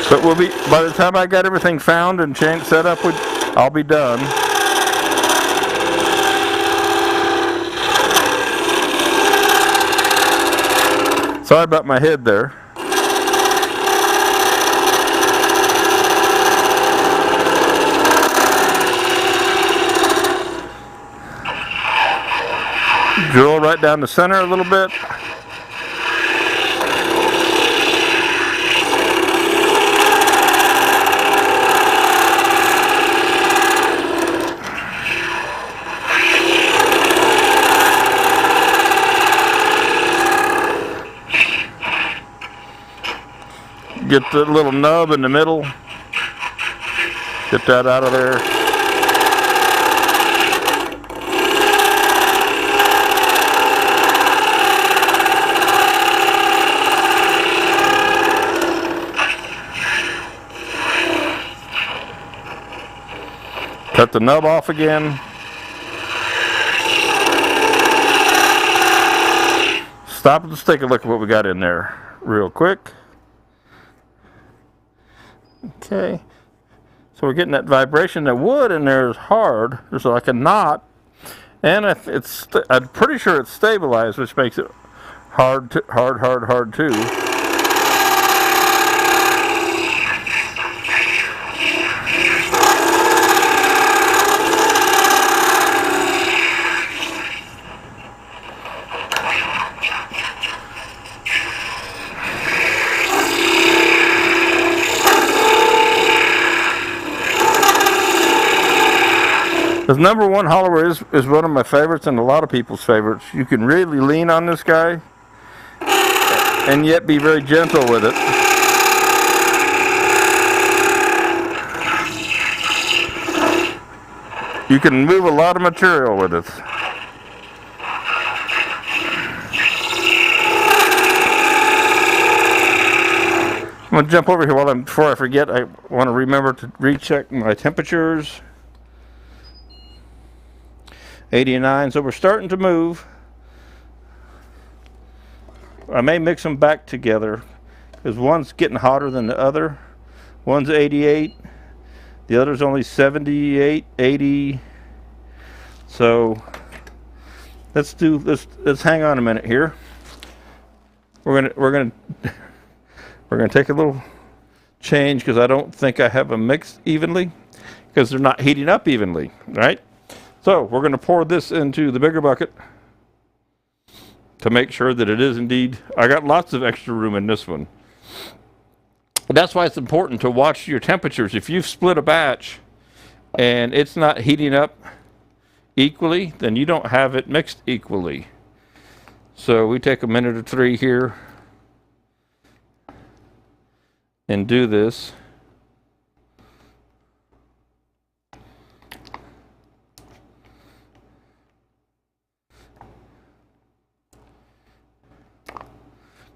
But we'll be, by the time I got everything found and set up, I'll be done. Sorry about my head there. Drill right down the center a little bit. Get the little nub in the middle. Get that out of there. Cut the nub off again. Stop and just take a look at what we got in there real quick. Okay, so we're getting that vibration. The wood in there is hard. There's like a knot, and I'm pretty sure it's stabilized, which makes it hard too. The number one hollower is one of my favorites and a lot of people's favorites. You can really lean on this guy and yet be very gentle with it. You can move a lot of material with it. I'm going to jump over here before I forget. I want to remember to recheck my temperatures. 89, so we're starting to move. I may mix them back together because one's getting hotter than the other. One's 88, the other's only 78, 80. So let's hang on a minute here. We're gonna take a little change because I don't think I have them mixed evenly because they're not heating up evenly, right? So we're going to pour this into the bigger bucket to make sure that it is indeed. I got lots of extra room in this one. That's why it's important to watch your temperatures. If you've split a batch and it's not heating up equally, then you don't have it mixed equally. So we take a minute or three here and do this.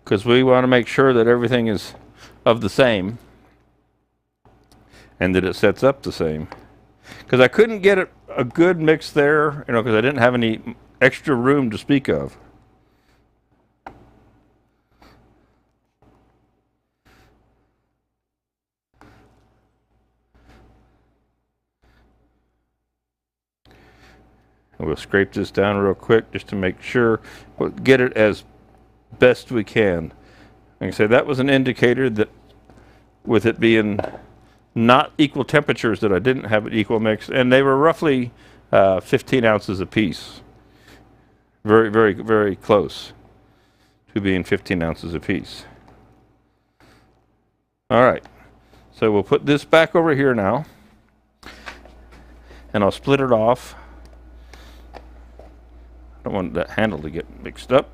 Because we want to make sure that everything is of the same and that it sets up the same. Because I couldn't get a good mix there, because I didn't have any extra room to speak of. And we'll scrape this down real quick just to make sure we'll get it as best we can. Like I say, that was an indicator that with it being not equal temperatures that I didn't have an equal mix, and they were roughly 15 ounces apiece. Very, very, very close to being 15 ounces apiece. All right, so we'll put this back over here now, and I'll split it off. I don't want that handle to get mixed up.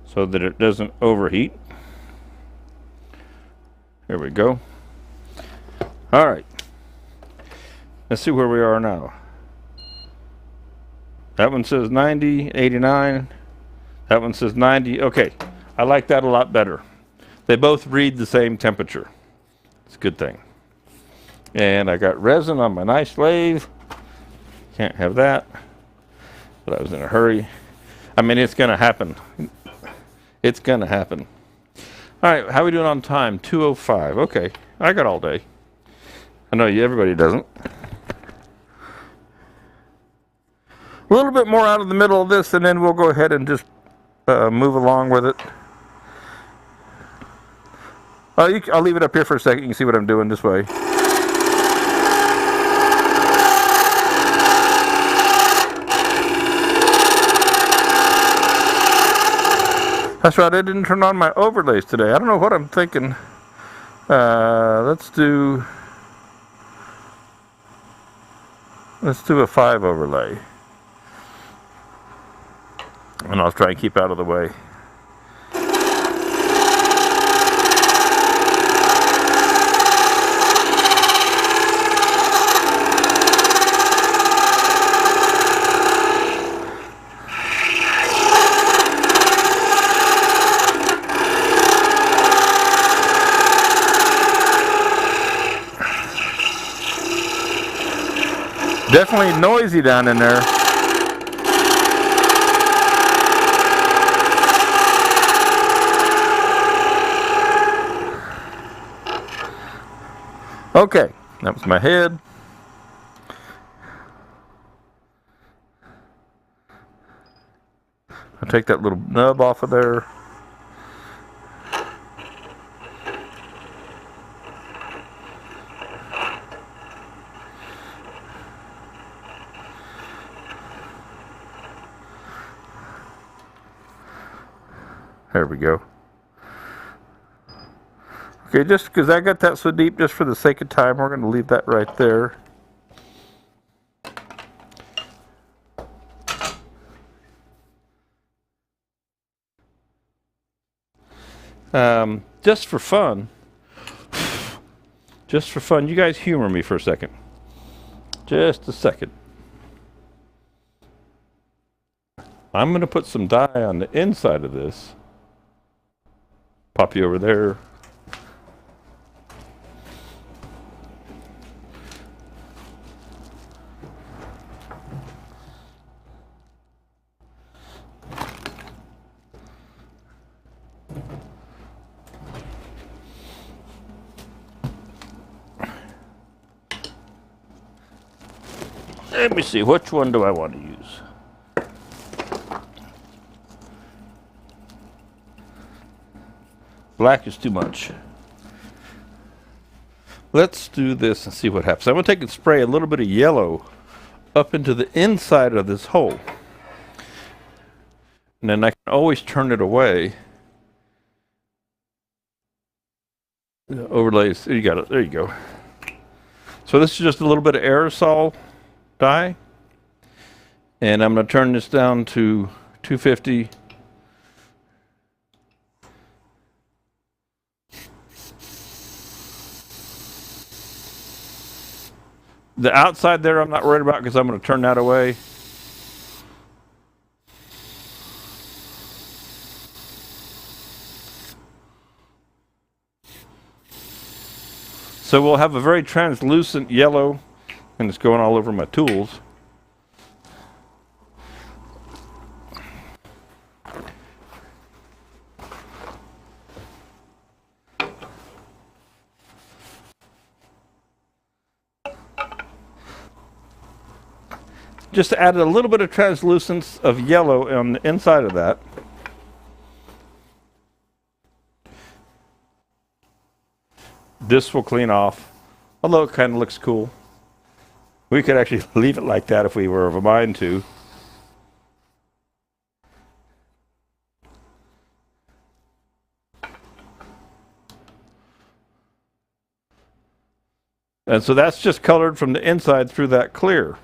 So that it doesn't overheat. There we go. All right. Let's see where we are now. That one says 90, 89. That one says 90. Okay, I like that a lot better. They both read the same temperature. It's a good thing. And I got resin on my nice lathe. Can't have that. But I was in a hurry. I mean, it's going to happen. It's going to happen. All right, how are we doing on time? 2:05. Okay, I got all day. I know everybody doesn't. A little bit more out of the middle of this, and then we'll go ahead and just move along with it. I'll leave it up here for a second. You can see what I'm doing this way. That's right, I didn't turn on my overlays today. I don't know what I'm thinking. Let's do a 5 overlay. And I'll try and keep out of the way. Definitely noisy down in there. Okay, that was my head. I'll take that little nub off of there. There we go. Okay, just because I got that so deep, just for the sake of time, we're going to leave that right there. Just for fun, you guys humor me for a second. Just a second. I'm going to put some dye on the inside of this. Pop you over there. Let me see, which one do I want to use? Black is too much. Let's do this and see what happens. I'm going to take and spray a little bit of yellow up into the inside of this hole. And then I can always turn it away. Overlays, you got it, there you go. So this is just a little bit of aerosol dye. And I'm going to turn this down to 250. The outside there I'm not worried about because I'm going to turn that away. So we'll have a very translucent yellow, and it's going all over my tools. Just added a little bit of translucence of yellow on the inside of that. This will clean off, although it kind of looks cool. We could actually leave it like that if we were of a mind to. And so that's just colored from the inside through that clear.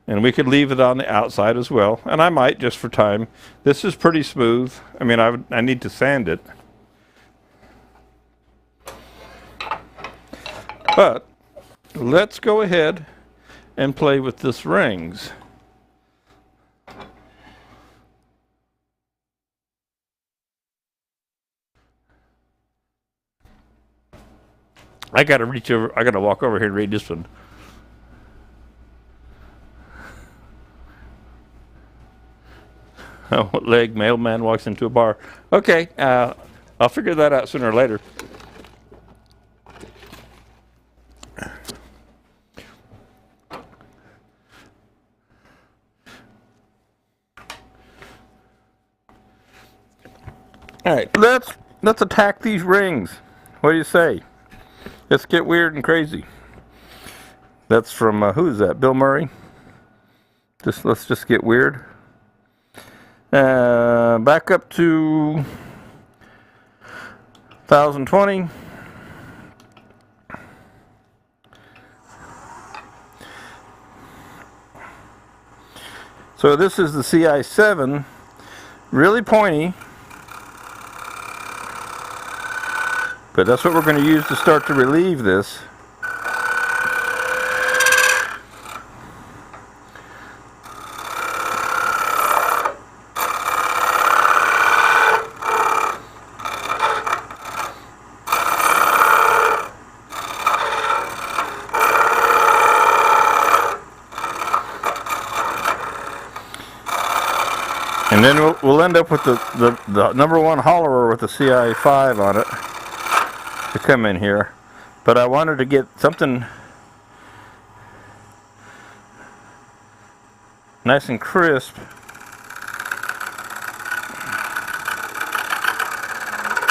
And we could leave it on the outside as well. And I might, just for time. This is pretty smooth. I mean, I need to sand it. But let's go ahead and play with this rings. I gotta reach over, I gotta walk over here and read this one. Oh, leg mailman walks into a bar. Okay, I'll figure that out sooner or later. All right, let's attack these rings. What do you say? Let's get weird and crazy. That's from who's that? Bill Murray. Let's just get weird. Back up to 1020. So this is the CI7, really pointy, but that's what we're going to use to start to relieve this. And then we'll end up with the number one hollerer with the CI5 on it to come in here. But I wanted to get something nice and crisp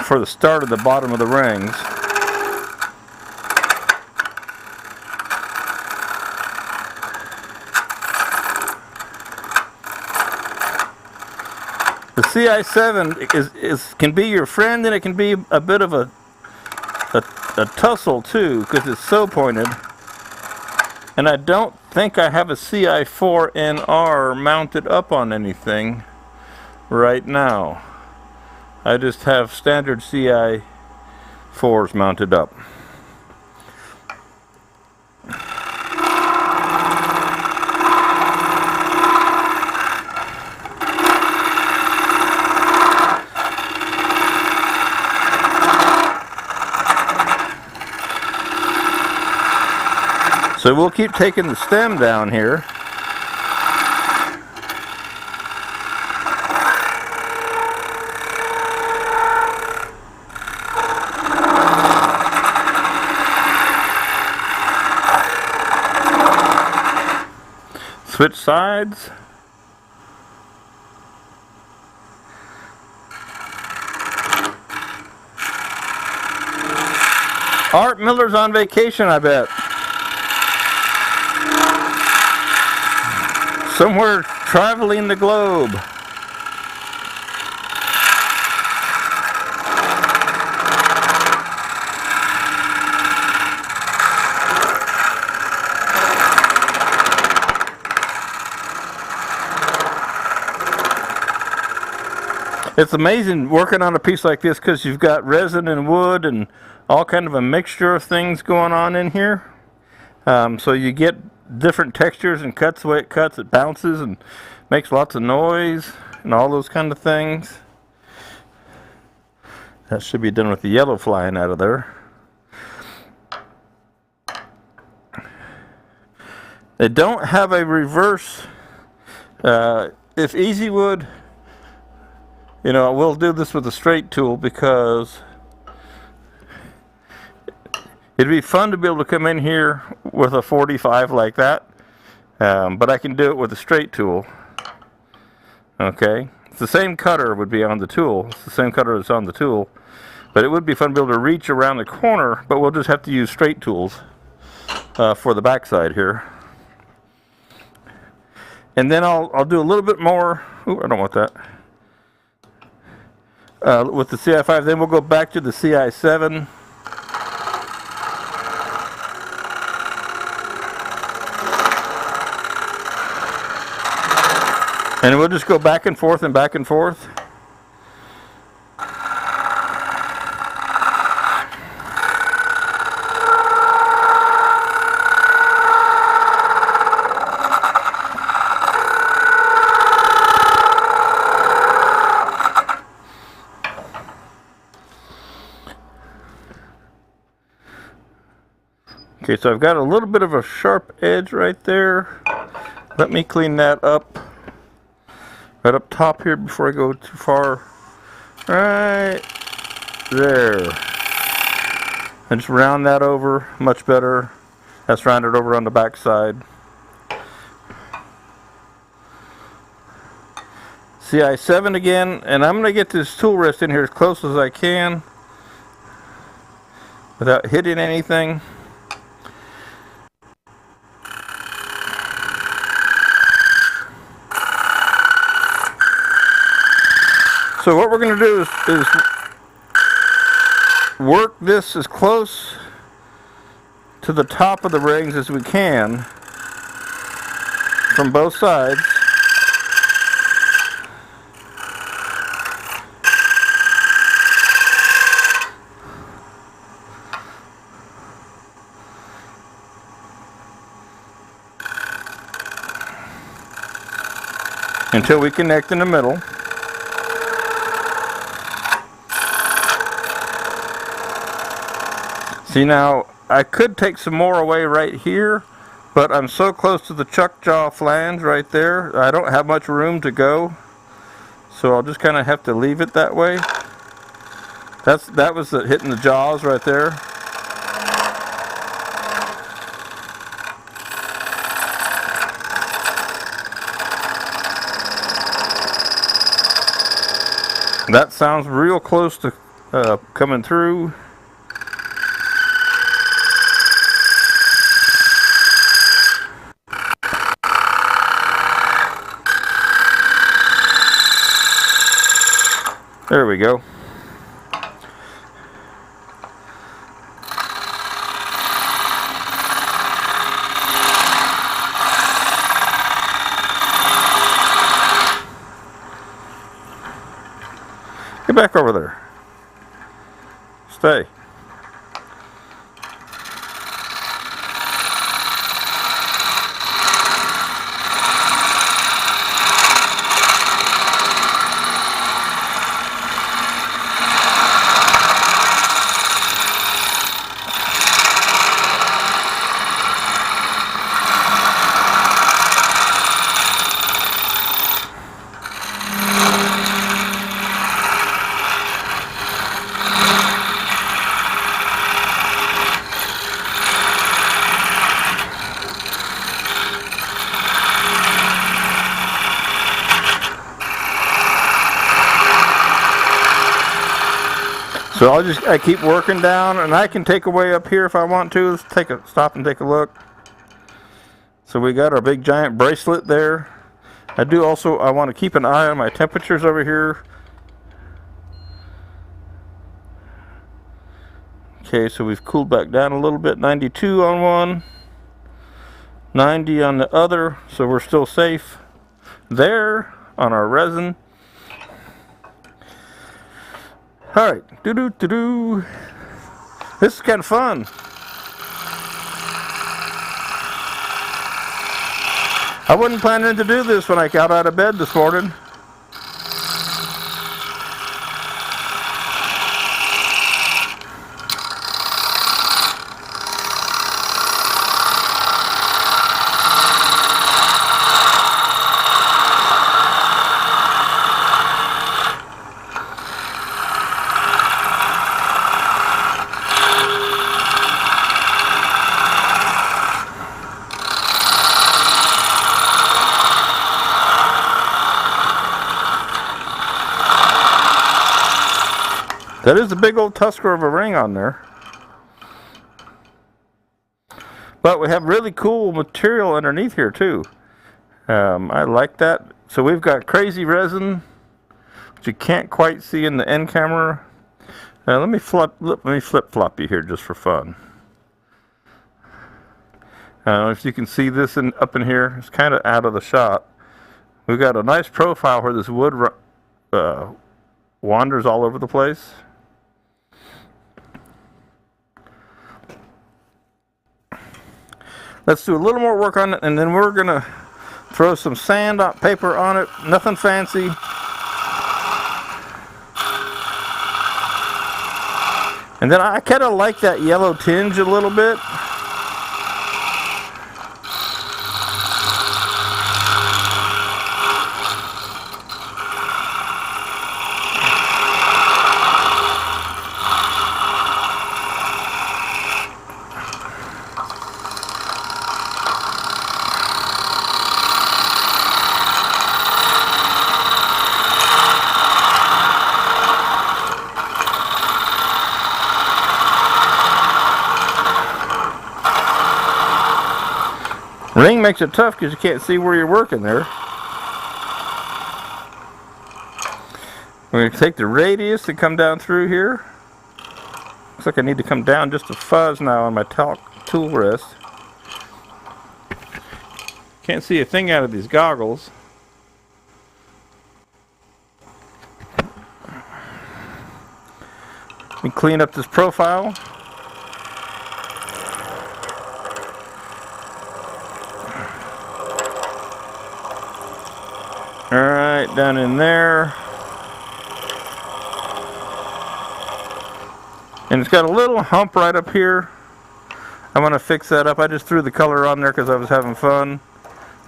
for the start of the bottom of the rings. The CI7 can be your friend, and it can be a bit of a a tussle too, because it's so pointed. And I don't think I have a CI4NR mounted up on anything right now. I just have standard CI4s mounted up. So we'll keep taking the stem down here. Switch sides. Art Miller's on vacation, I bet. Somewhere traveling the globe. It's amazing working on a piece like this because you've got resin and wood and all kind of a mixture of things going on in here. So you get different textures and cuts the way it cuts. It bounces and makes lots of noise and all those kind of things. That should be done with the yellow flying out of there. They don't have a reverse. If Easy would, you know, we'll do this with a straight tool because it'd be fun to be able to come in here with a 45 like that, but I can do it with a straight tool. Okay, it's the same cutter would be on the tool. It's the same cutter that's on the tool, but it would be fun to be able to reach around the corner, but we'll just have to use straight tools for the backside here. And then I'll do a little bit more. Ooh, I don't want that. With the CI5, then we'll go back to the CI7. And we'll just go back and forth and back and forth. Okay, so I've got a little bit of a sharp edge right there. Let me clean that up. Right up top here before I go too far. Right there. And just round that over much better. That's rounded over on the back side. CI7 again, and I'm going to get this tool rest in here as close as I can without hitting anything. So what we're going to do is work this as close to the top of the rings as we can from both sides. Until we connect in the middle. See, now I could take some more away right here, but I'm so close to the chuck jaw flange right there, I don't have much room to go. So I'll just kind of have to leave it that way. That was hitting the jaws right there. That sounds real close to coming through. There we go. Get back over there. Stay. So I keep working down, and I can take away up here if I want to. Let's stop and take a look. So we got our big giant bracelet there. I want to keep an eye on my temperatures over here. Okay, so we've cooled back down a little bit. 92 on one, 90 on the other, so we're still safe there on our resin. Alright, this is kind of fun. I wasn't planning to do this when I got out of bed this morning. That is a big old tusker of a ring on there. But we have really cool material underneath here too. I like that. So we've got crazy resin, which you can't quite see in the end camera. Let me flip-flop you here just for fun. If you can see this up in here, it's kind of out of the shot. We've got a nice profile where this wood wanders all over the place. Let's do a little more work on it, and then we're going to throw some sand paper on it. Nothing fancy. And then I kind of like that yellow tinge a little bit. Ring makes it tough because you can't see where you're working there. We're going to take the radius and come down through here. Looks like I need to come down just a fuzz now on my tool rest. Can't see a thing out of these goggles. Let me clean up this profile. Alright, down in there. And it's got a little hump right up here. I want to fix that up. I just threw the color on there because I was having fun.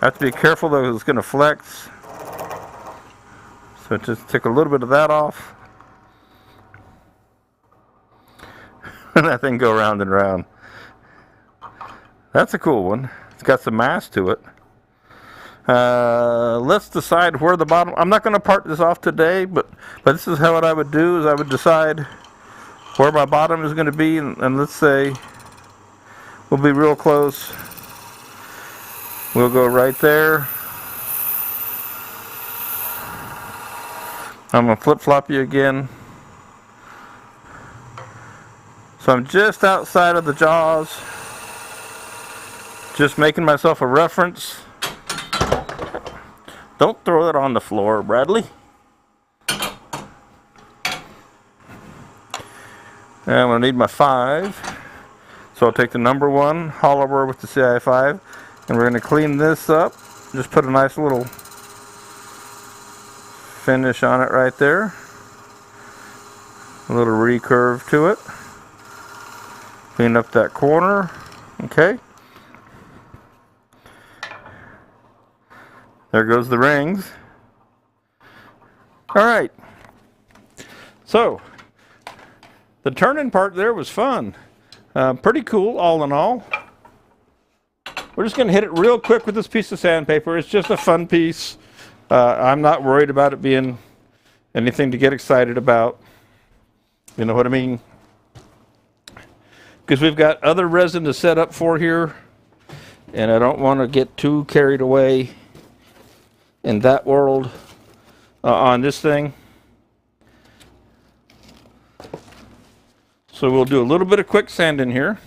I have to be careful though, it's going to flex. So just take a little bit of that off. And that thing go round and round. That's a cool one. It's got some mass to it. Let's decide where the bottom. I'm not going to part this off today, but this is how what I would do is I would decide where my bottom is going to be, and let's say we'll be real close. We'll go right there. I'm going to flip-flop you again. So I'm just outside of the jaws, just making myself a reference. Don't throw it on the floor, Bradley. And I'm going to need my 5. So I'll take the number 1 hollower with the CI5, and we're going to clean this up. Just put a nice little finish on it right there. A little recurve to it. Clean up that corner. Okay. There goes the rings. All right. So the turning part there was fun. Pretty cool, all in all. We're just going to hit it real quick with this piece of sandpaper. It's just a fun piece. I'm not worried about it being anything to get excited about. You know what I mean? Because we've got other resin to set up for here, and I don't want to get too carried away in that world on this thing. So we'll do a little bit of quick sand in here.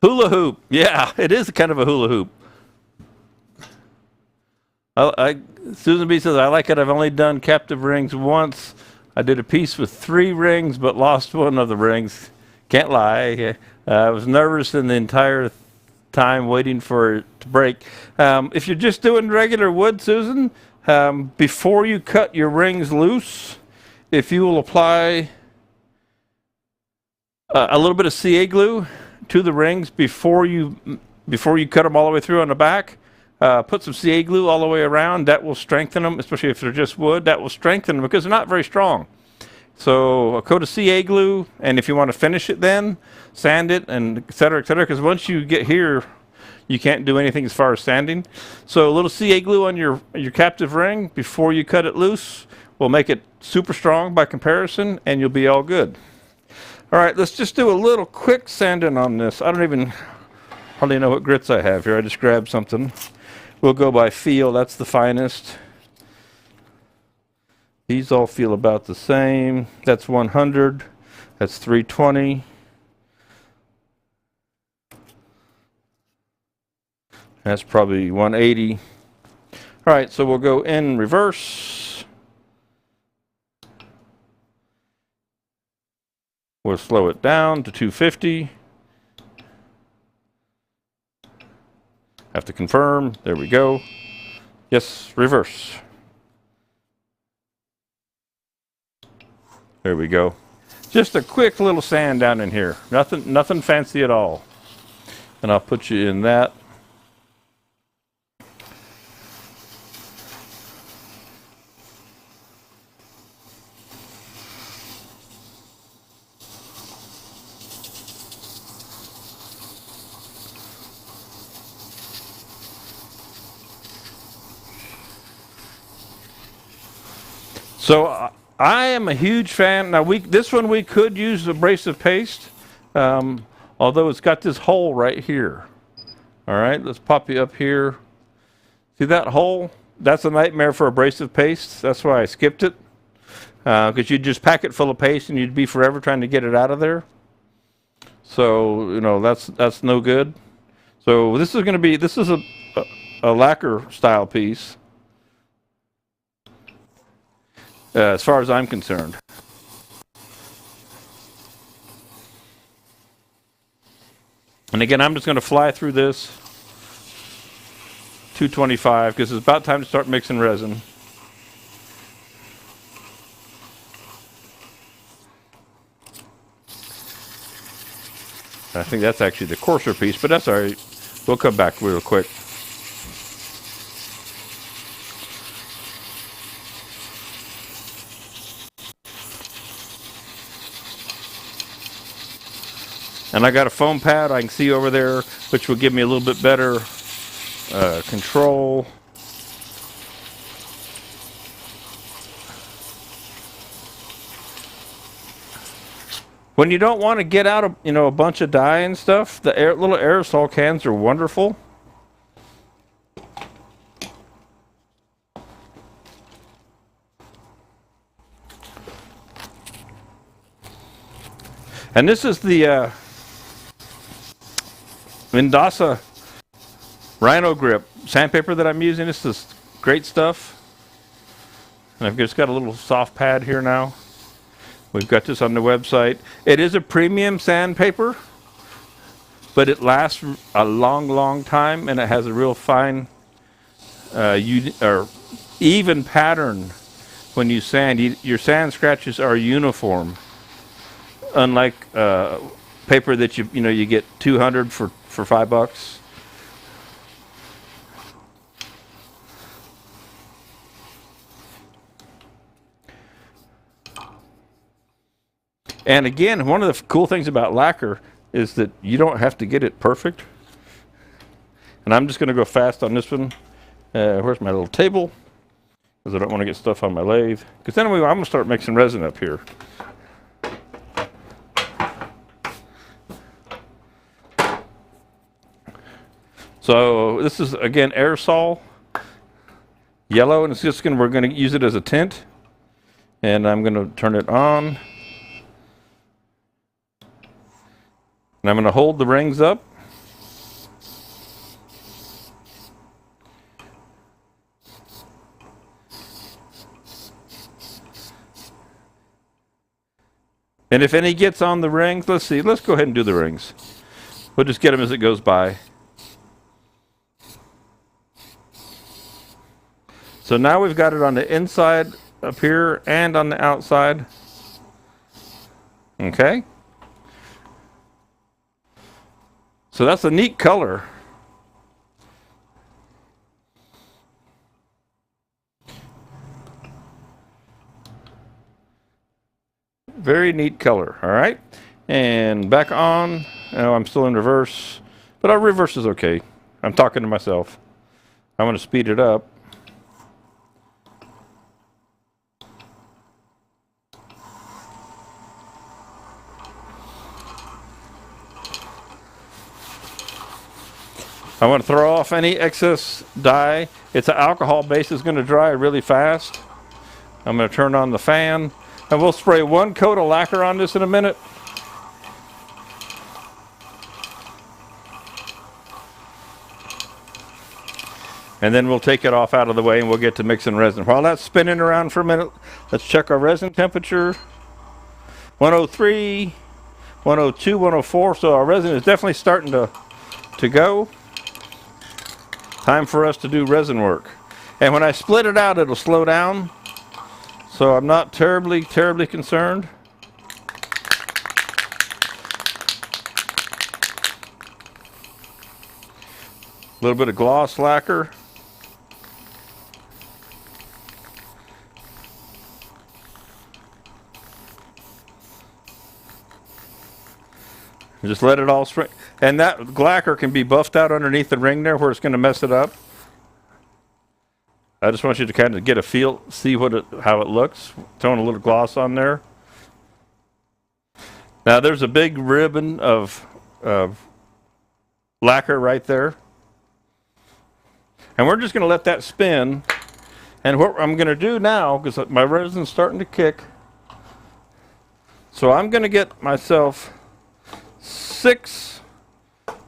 Hula hoop. Yeah, it is kind of a hula hoop. Susan B says, I like it. I've only done captive rings once. I did a piece with 3 rings, but lost one of the rings. Can't lie. I was nervous in the entire time waiting for it to break. If you're just doing regular wood, Susan, before you cut your rings loose, if you will apply a little bit of CA glue to the rings before you cut them all the way through on the back, put some CA glue all the way around. That will strengthen them, especially if they're just wood. That will strengthen them because they're not very strong. So a coat of CA glue, and if you want to finish it then, sand it, and et cetera, because once you get here, you can't do anything as far as sanding. So a little CA glue on your captive ring before you cut it loose will make it super strong by comparison, and you'll be all good. All right, let's just do a little quick sanding on this. I don't even hardly know what grits I have here. I just grabbed something. We'll go by feel. That's the finest. These all feel about the same. That's 100. That's 320. That's probably 180. All right, so we'll go in reverse. We'll slow it down to 250. Have to confirm. There we go. Yes, reverse. There we go. Just a quick little sand down in here. Nothing fancy at all. And I'll put you in that. So I am a huge fan. Now this one we could use abrasive paste, although it's got this hole right here. All right, let's pop you up here. See that hole? That's a nightmare for abrasive paste. That's why I skipped it, because you'd just pack it full of paste and you'd be forever trying to get it out of there. So you know that's no good. So this is a lacquer style piece. As far as I'm concerned. And again, I'm just going to fly through this 225 because it's about time to start mixing resin. I think that's actually the coarser piece, but that's all right. We'll come back real quick. And I got a foam pad I can see over there, which will give me a little bit better control. When you don't want to get out a bunch of dye and stuff, the little aerosol cans are wonderful. And this is the Mindasa Rhino Grip sandpaper that I'm using. This is great stuff. And I've just got a little soft pad here now. We've got this on the website. It is a premium sandpaper, but it lasts a long, long time, and it has a real fine, even pattern when you sand. Your sand scratches are uniform, unlike paper that you get 200 for $5. And again, one of the cool things about lacquer is that you don't have to get it perfect. And I'm just going to go fast on this one. Where's my little table? Because I don't want to get stuff on my lathe. Because anyway, I'm going to start mixing resin up here. So this is, again, aerosol. Yellow, and it's just we're going to use it as a tint. And I'm going to turn it on. And I'm going to hold the rings up. And if any gets on the rings, let's go ahead and do the rings. We'll just get them as it goes by. So now we've got it on the inside up here and on the outside. Okay. So that's a neat color. Very neat color, all right? And back on. Oh, I'm still in reverse, but our reverse is okay. I'm talking to myself. I'm going to speed it up. I want to throw off any excess dye. It's an alcohol base. It's going to dry really fast. I'm going to turn on the fan, and we'll spray one coat of lacquer on this in a minute. And then we'll take it off out of the way, and we'll get to mixing resin. While that's spinning around for a minute, let's check our resin temperature. 103, 102, 104. So our resin is definitely starting to go. Time for us to do resin work. And when I split it out, it'll slow down. So I'm not terribly concerned. A little bit of gloss lacquer. Just let it all spray. And that lacquer can be buffed out underneath the ring there where it's going to mess it up. I just want you to kind of get a feel, see how it looks. Throwing a little gloss on there. Now there's a big ribbon of lacquer right there. And we're just going to let that spin. And what I'm going to do now, because my resin's starting to kick, so I'm going to get myself 6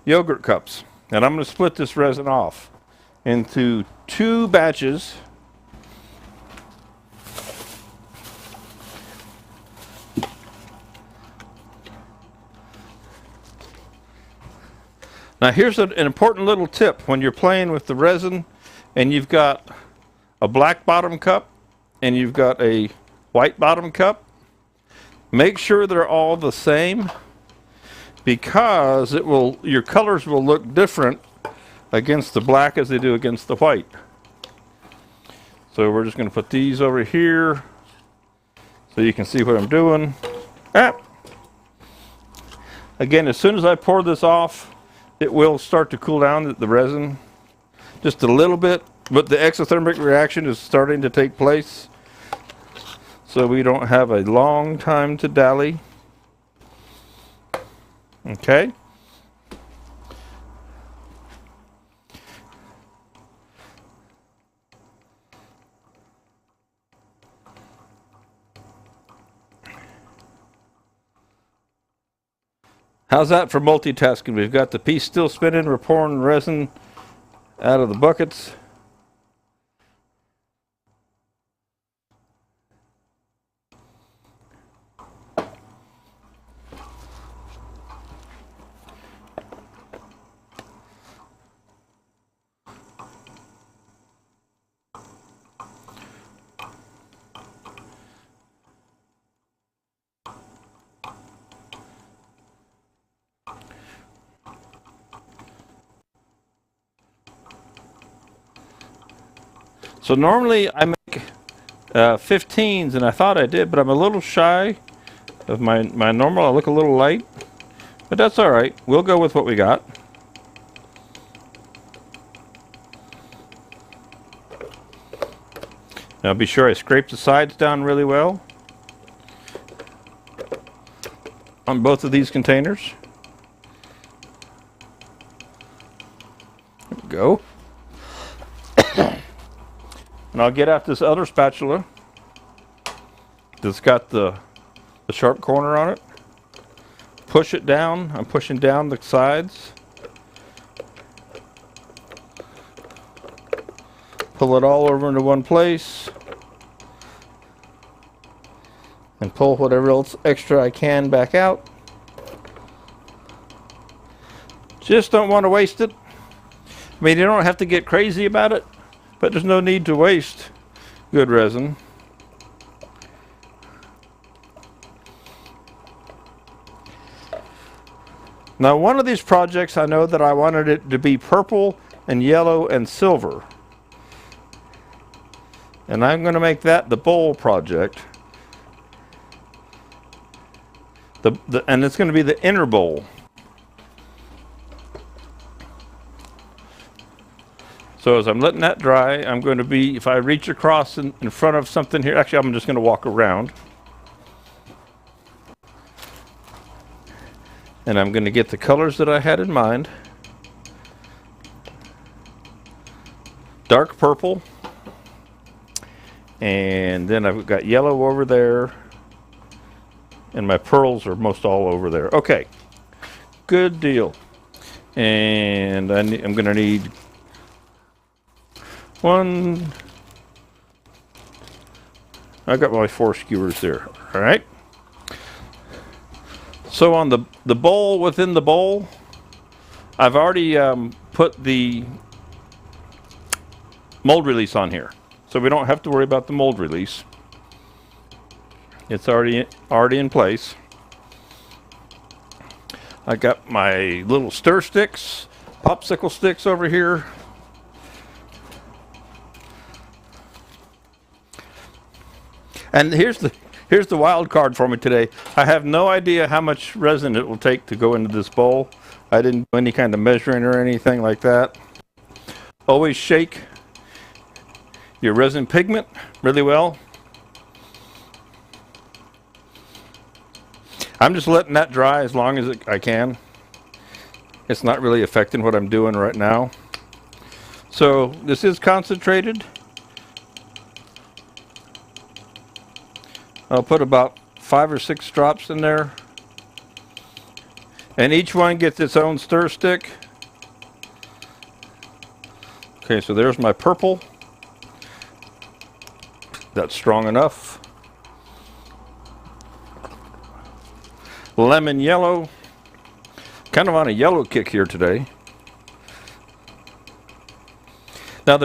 yogurt cups, and I'm going to split this resin off into 2 batches. Now here's an important little tip when you're playing with the resin and you've got a black bottom cup and you've got a white bottom cup. Make sure they're all the same, because your colors will look different against the black as they do against the white. So we're just going to put these over here so you can see what I'm doing. Again, as soon as I pour this off, it will start to cool down the resin just a little bit, but the exothermic reaction is starting to take place, so we don't have a long time to dally. Okay. How's that for multitasking? We've got the piece still spinning, we're pouring resin out of the buckets. So normally I make 15s, and I thought I did, but I'm a little shy of my normal. I look a little light, but that's all right. We'll go with what we got. Now be sure I scrape the sides down really well on both of these containers. There we go. And I'll get out this other spatula that's got the sharp corner on it. Push it down. I'm pushing down the sides. Pull it all over into one place. And pull whatever else extra I can back out. Just don't want to waste it. I mean, you don't have to get crazy about it, but there's no need to waste good resin. Now, one of these projects, I know that I wanted it to be purple and yellow and silver. And I'm going to make that the bowl project. And it's going to be the inner bowl. So as I'm letting that dry, I'm going to be, if I reach across in front of something here, actually I'm just going to walk around. And I'm going to get the colors that I had in mind. Dark purple. And then I've got yellow over there. And my pearls are most all over there. Okay. Good deal. And I'm going to need one. I got my 4 skewers there. All right. So on the bowl within the bowl, I've already put the mold release on here, so we don't have to worry about the mold release. It's already in place. I got my little stir sticks, popsicle sticks over here. And here's the wild card for me today. I have no idea how much resin it will take to go into this bowl. I didn't do any kind of measuring or anything like that. Always shake your resin pigment really well. I'm just letting that dry as long as I can. It's not really affecting what I'm doing right now. So this is concentrated. I'll put about 5 or 6 drops in there. And each one gets its own stir stick. Okay, so there's my purple. That's strong enough. Lemon yellow. Kind of on a yellow kick here today. Now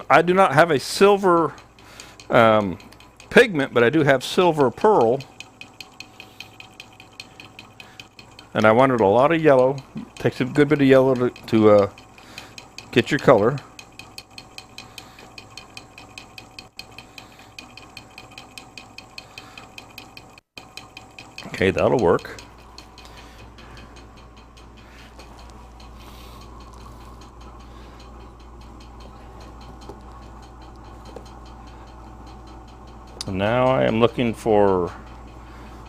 I do not have a silver pigment, but I do have silver pearl. And I wanted a lot of yellow. Takes a good bit of yellow to get your color. Okay, that'll work. And now I am looking for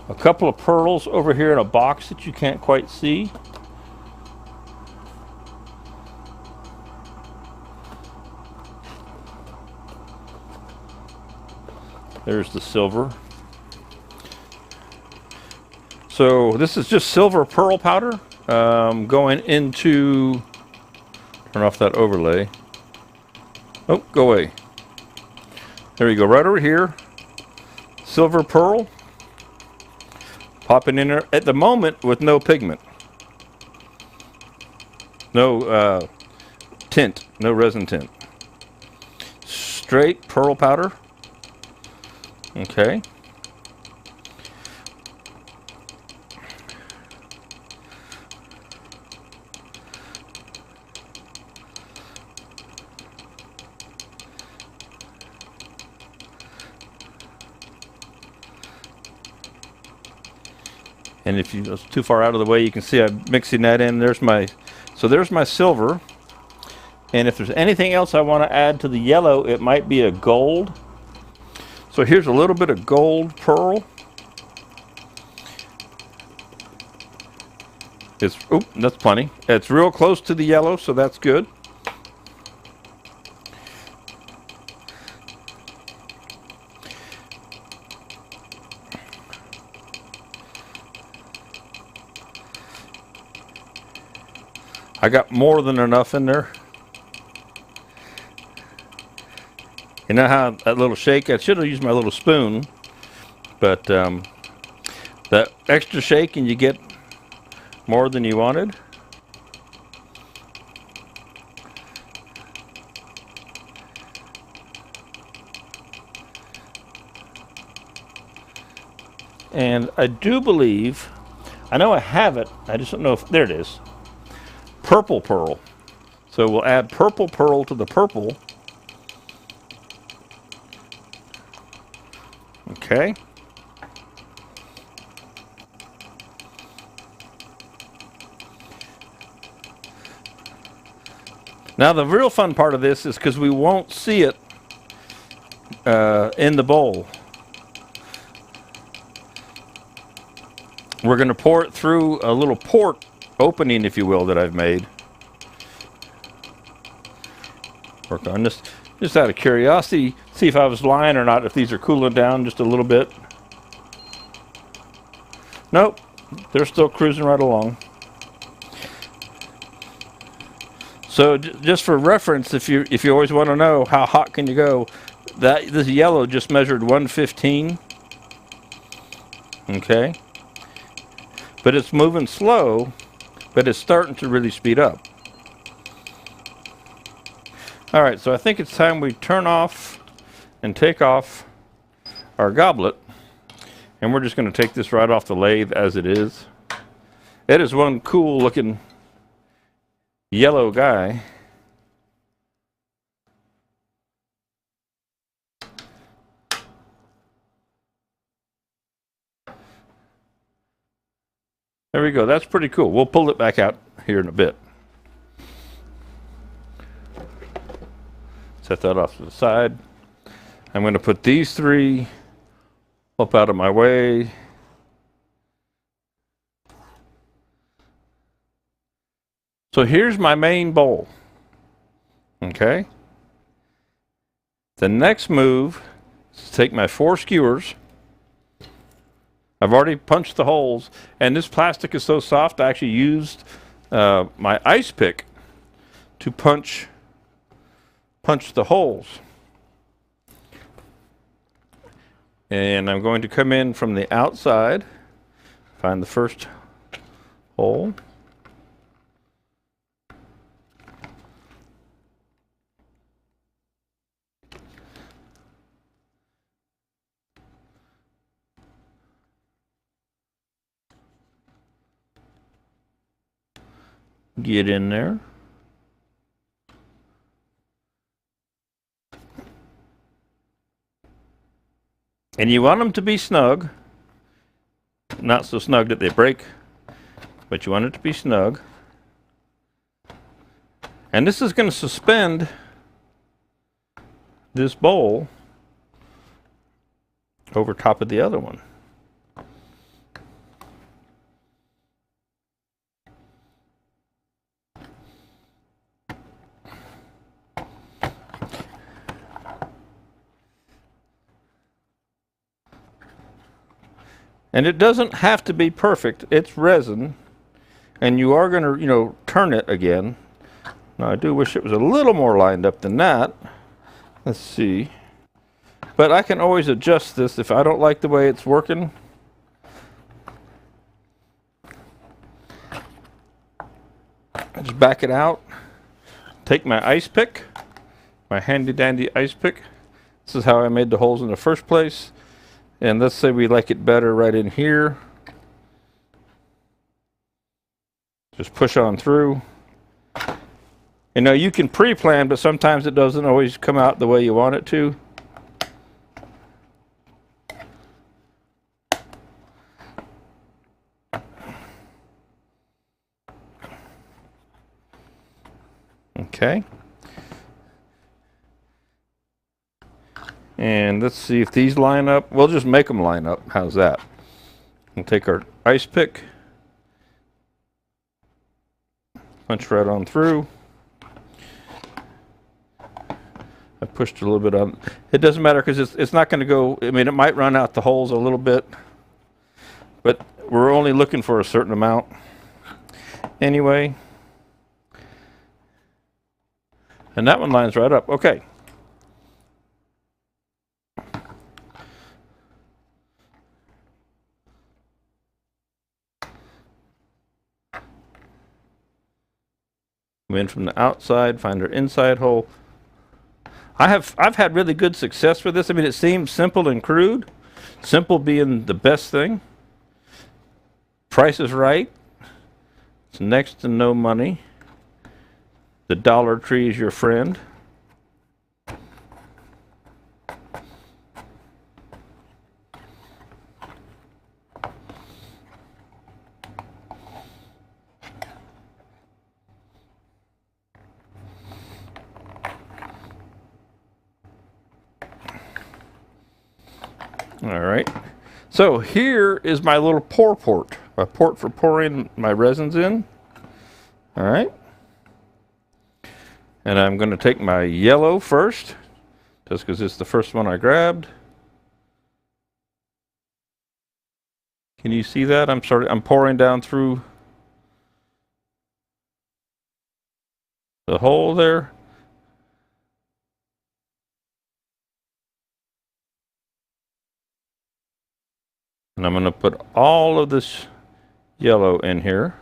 a couple of pearls over here in a box that you can't quite see. There's the silver. So this is just silver pearl powder going into, turn off that overlay. Oh, go away. There you go, right over here. Silver pearl. Popping in there at the moment with no pigment. No tint, no resin tint. Straight pearl powder. Okay. And if you, it's too far out of the way, you can see I'm mixing that in. There's my silver. And if there's anything else I want to add to the yellow, it might be a gold. So here's a little bit of gold pearl. That's plenty. It's real close to the yellow, so that's good. I got more than enough in there. You know how that little shake, I should have used my little spoon, but that extra shake and you get more than you wanted. And I do believe, I know I have it, I just don't know if, there it is. Purple pearl. So we'll add purple pearl to the purple. Okay. Now the real fun part of this is because we won't see it in the bowl. We're going to pour it through a little port opening, if you will, that I've made. Work on this just out of curiosity, see if I was lying or not, if these are cooling down just a little bit. Nope, they're still cruising right along. So just for reference, if you always want to know how hot can you go, this yellow just measured 115. Okay. But it's moving slow, but it's starting to really speed up. All right, so I think it's time we turn off and take off our goblet. And we're just going to take this right off the lathe as it is. It is one cool looking yellow guy. There we go. That's pretty cool. We'll pull it back out here in a bit. Set that off to the side. I'm going to put these three up out of my way. So here's my main bowl. Okay. The next move is to take my 4 skewers. I've already punched the holes, and this plastic is so soft I actually used my ice pick to punch the holes. And I'm going to come in from the outside, find the first hole. Get in there. And you want them to be snug. Not so snug that they break, but you want it to be snug. And this is going to suspend this bowl over top of the other one. And it doesn't have to be perfect. It's resin, and you are going to, turn it again. Now I do wish it was a little more lined up than that. Let's see. But I can always adjust this if I don't like the way it's working. I just back it out. Take my ice pick, my handy dandy ice pick. This is how I made the holes in the first place. And let's say we like it better right in here. Just push on through. You can pre-plan, but sometimes it doesn't always come out the way you want it to. Okay. And let's see if these line up. We'll just make them line up. How's that? We'll take our ice pick, punch right on through. I pushed a little bit on. It doesn't matter because it's not going to go. I mean, it might run out the holes a little bit, but we're only looking for a certain amount. Anyway. And that one lines right up. Okay. Come in from the outside, find our inside hole. I've had really good success with this. I mean, it seems simple and crude. Simple being the best thing. Price is right. It's next to no money. The Dollar Tree is your friend. All right. So here is my little pour port. My port for pouring my resins in. All right. And I'm going to take my yellow first, just because it's the first one I grabbed. Can you see that? I'm pouring down through the hole there. And I'm going to put all of this yellow in here.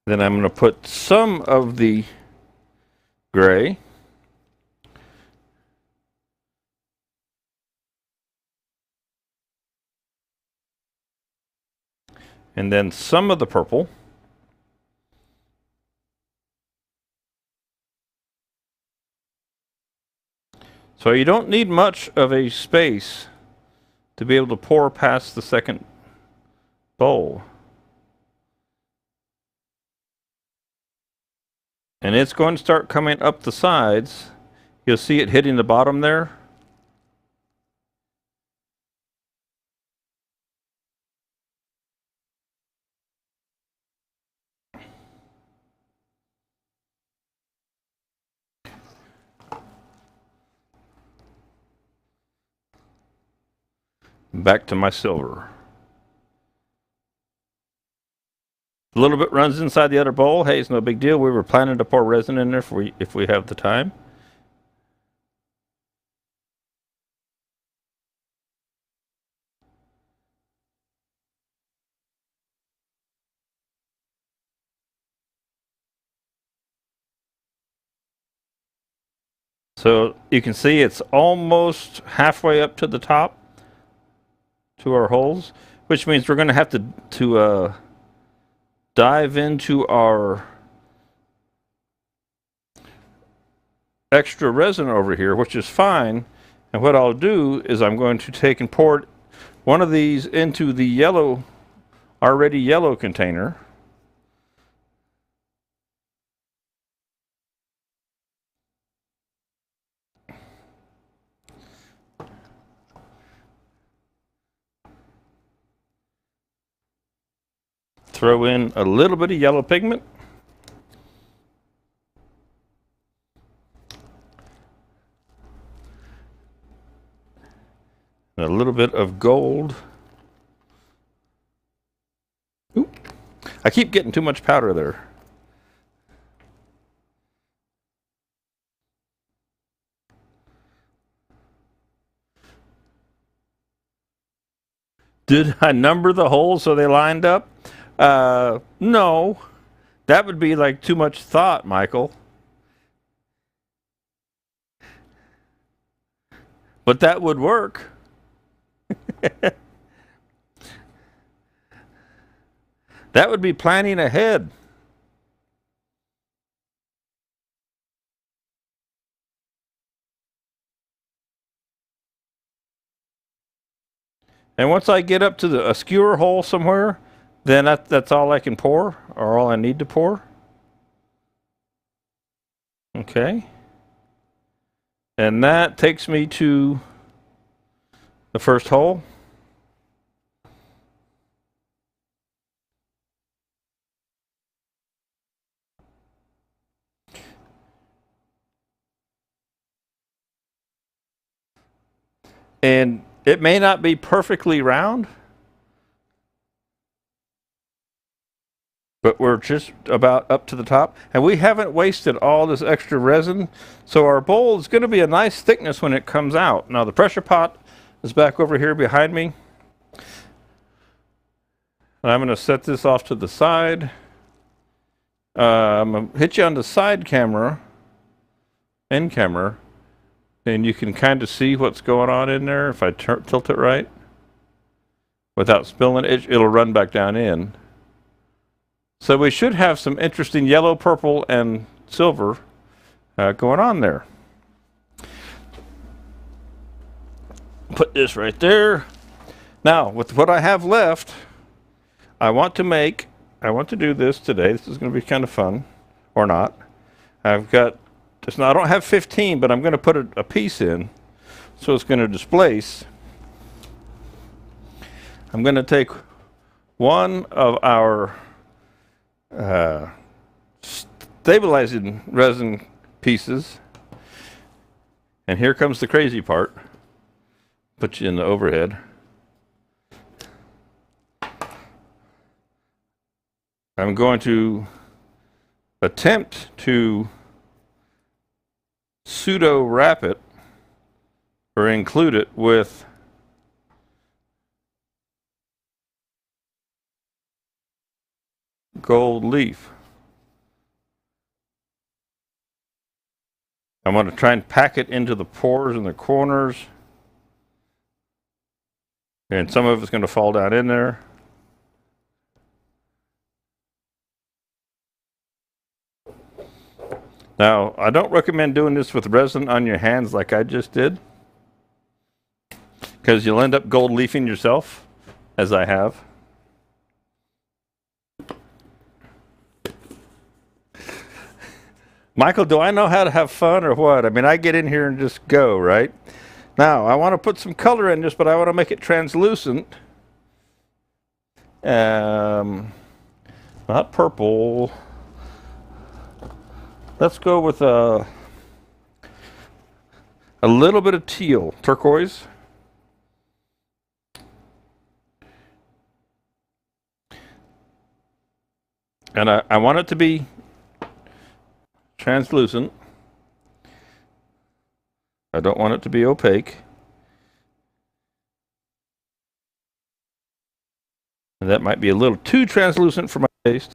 Then I'm going to put some of the gray. And then some of the purple. So you don't need much of a space to be able to pour past the second bowl. And it's going to start coming up the sides. You'll see it hitting the bottom there. Back to my silver. A little bit runs inside the other bowl. Hey, it's no big deal. We were planning to pour resin in there if we have the time. So you can see it's almost halfway up to the top to our holes, which means we're going to have to dive into our extra resin over here, which is fine. And what I'll do is I'm going to take and pour one of these into the yellow, already yellow container. Throw in a little bit of yellow pigment. And a little bit of gold. Oop. I keep getting too much powder there. Did I number the holes so they lined up? No. That would be like too much thought, Michael. But that would work. That would be planning ahead. And once I get up to a skewer hole somewhere, then that's all I can pour, or all I need to pour. Okay. And that takes me to the first hole. And it may not be perfectly round, but we're just about up to the top. And we haven't wasted all this extra resin, so our bowl is going to be a nice thickness when it comes out. Now the pressure pot is back over here behind me. And I'm going to set this off to the side. I'm going to hit you on the side camera, end camera, and you can kind of see what's going on in there. If I tilt it right, without spilling it, it'll run back down in. So we should have some interesting yellow, purple, and silver going on there. Put this right there. Now, with what I have left, I want to do this today. This is going to be kind of fun, or not. I've got, I don't have 15, but I'm going to put a piece in, so it's going to displace. I'm going to take one of our stabilizing resin pieces, and here comes the crazy part. Put you in the overhead. I'm going to attempt to pseudo wrap it or include it with gold leaf. I'm going to try and pack it into the pores and the corners, and some of it's going to fall down in there. Now, I don't recommend doing this with resin on your hands like I just did, because you'll end up gold leafing yourself, as I have. Michael, do I know how to have fun or what? I mean, I get in here and just go, right? Now, I want to put some color in this, but I want to make it translucent. Not purple. Let's go with a little bit of teal, turquoise. And I want it to be translucent. I don't want it to be opaque. And that might be a little too translucent for my taste.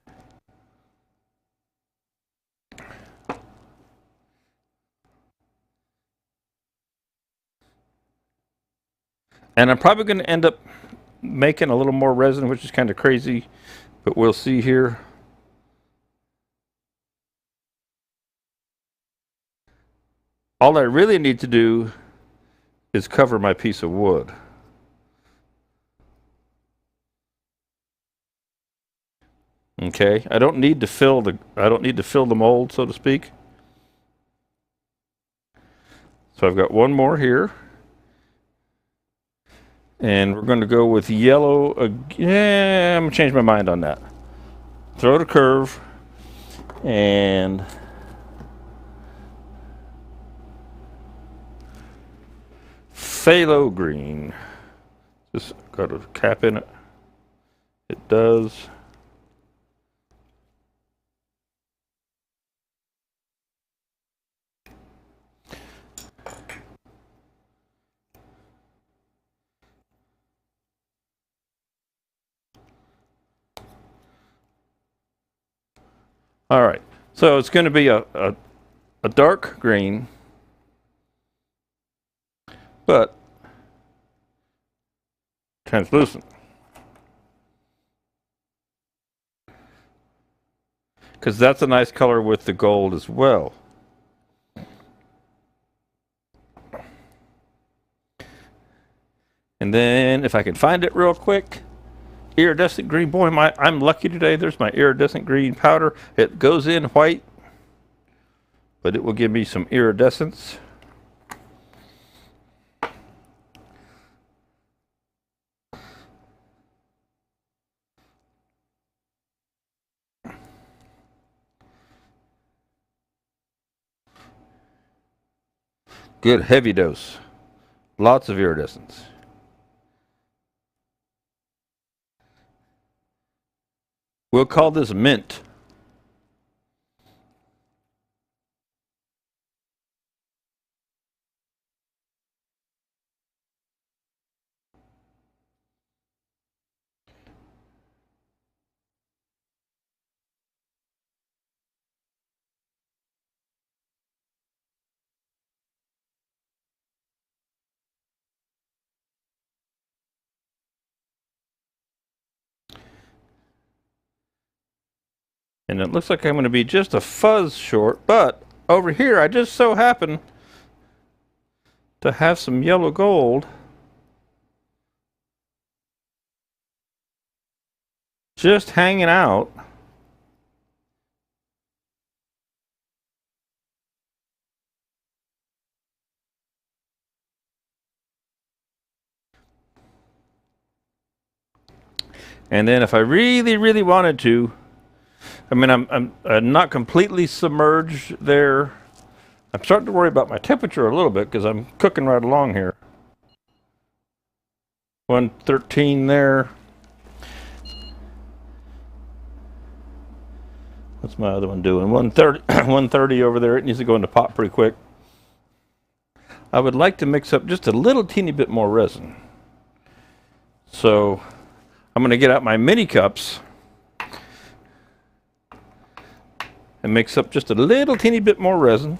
And I'm probably going to end up making a little more resin, which is kind of crazy, but we'll see here. All I really need to do is cover my piece of wood. Okay, I don't need to fill the mold, so to speak. So I've got one more here. And we're going to go with yellow again. I'm going to change my mind on that. Throw the curve and phthalo green. Just got a cap in it. It does. All right, so it's going to be a dark green, but translucent. Because that's a nice color with the gold as well. And then if I can find it real quick, iridescent green. Boy, I'm lucky today. There's my iridescent green powder. It goes in white, but it will give me some iridescence. Good heavy dose. Lots of iridescence. We'll call this mint. And it looks like I'm going to be just a fuzz short, but over here I just so happen to have some yellow gold just hanging out. And then if I really, really wanted to, I mean, I'm not completely submerged there. I'm starting to worry about my temperature a little bit because I'm cooking right along here. 113 there. What's my other one doing? 130, 130 over there. It needs to go in the pot pretty quick. I would like to mix up just a little teeny bit more resin. So I'm going to get out my mini cups and mix up just a little teeny bit more resin.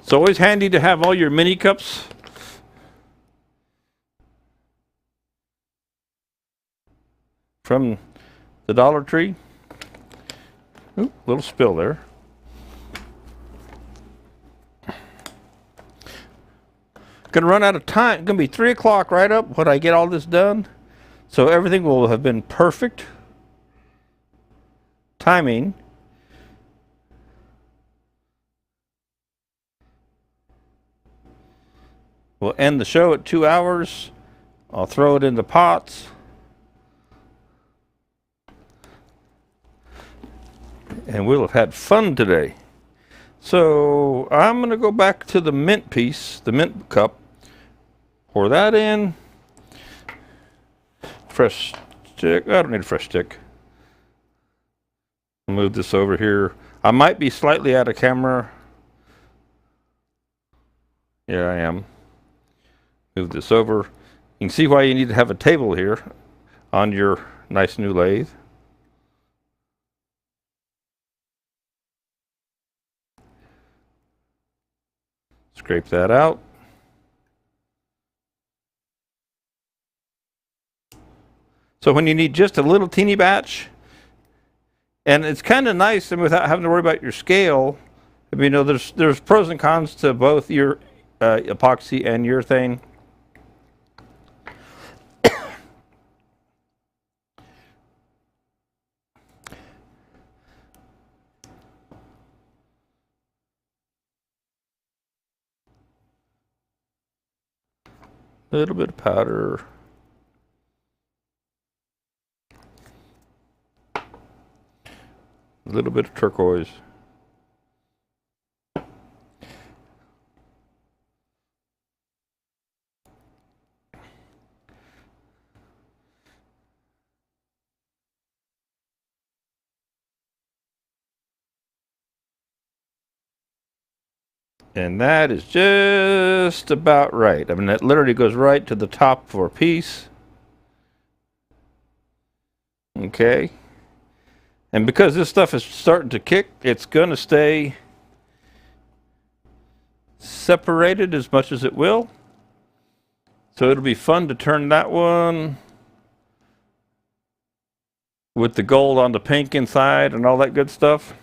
It's always handy to have all your mini cups from the Dollar Tree. Oop, little spill there. Gonna run out of time. Gonna be 3 o'clock right up when I get all this done. So everything will have been perfect timing. We'll end the show at 2 hours. I'll throw it in the pots. And we'll have had fun today. So I'm going to go back to the mint piece, the mint cup. Pour that in. Fresh stick. I don't need a fresh stick. Move this over here. I might be slightly out of camera. Yeah, I am. Move this over. You can see why you need to have a table here on your nice new lathe. Scrape that out. So when you need just a little teeny batch, and it's kind of nice, and without having to worry about your scale, I mean, you know, there's pros and cons to both your epoxy and urethane. A little bit of powder. A little bit of turquoise. And that is just about right. I mean, that literally goes right to the top for a piece. Okay. And because this stuff is starting to kick, it's going to stay separated as much as it will. So it'll be fun to turn that one with the gold on the pink inside and all that good stuff.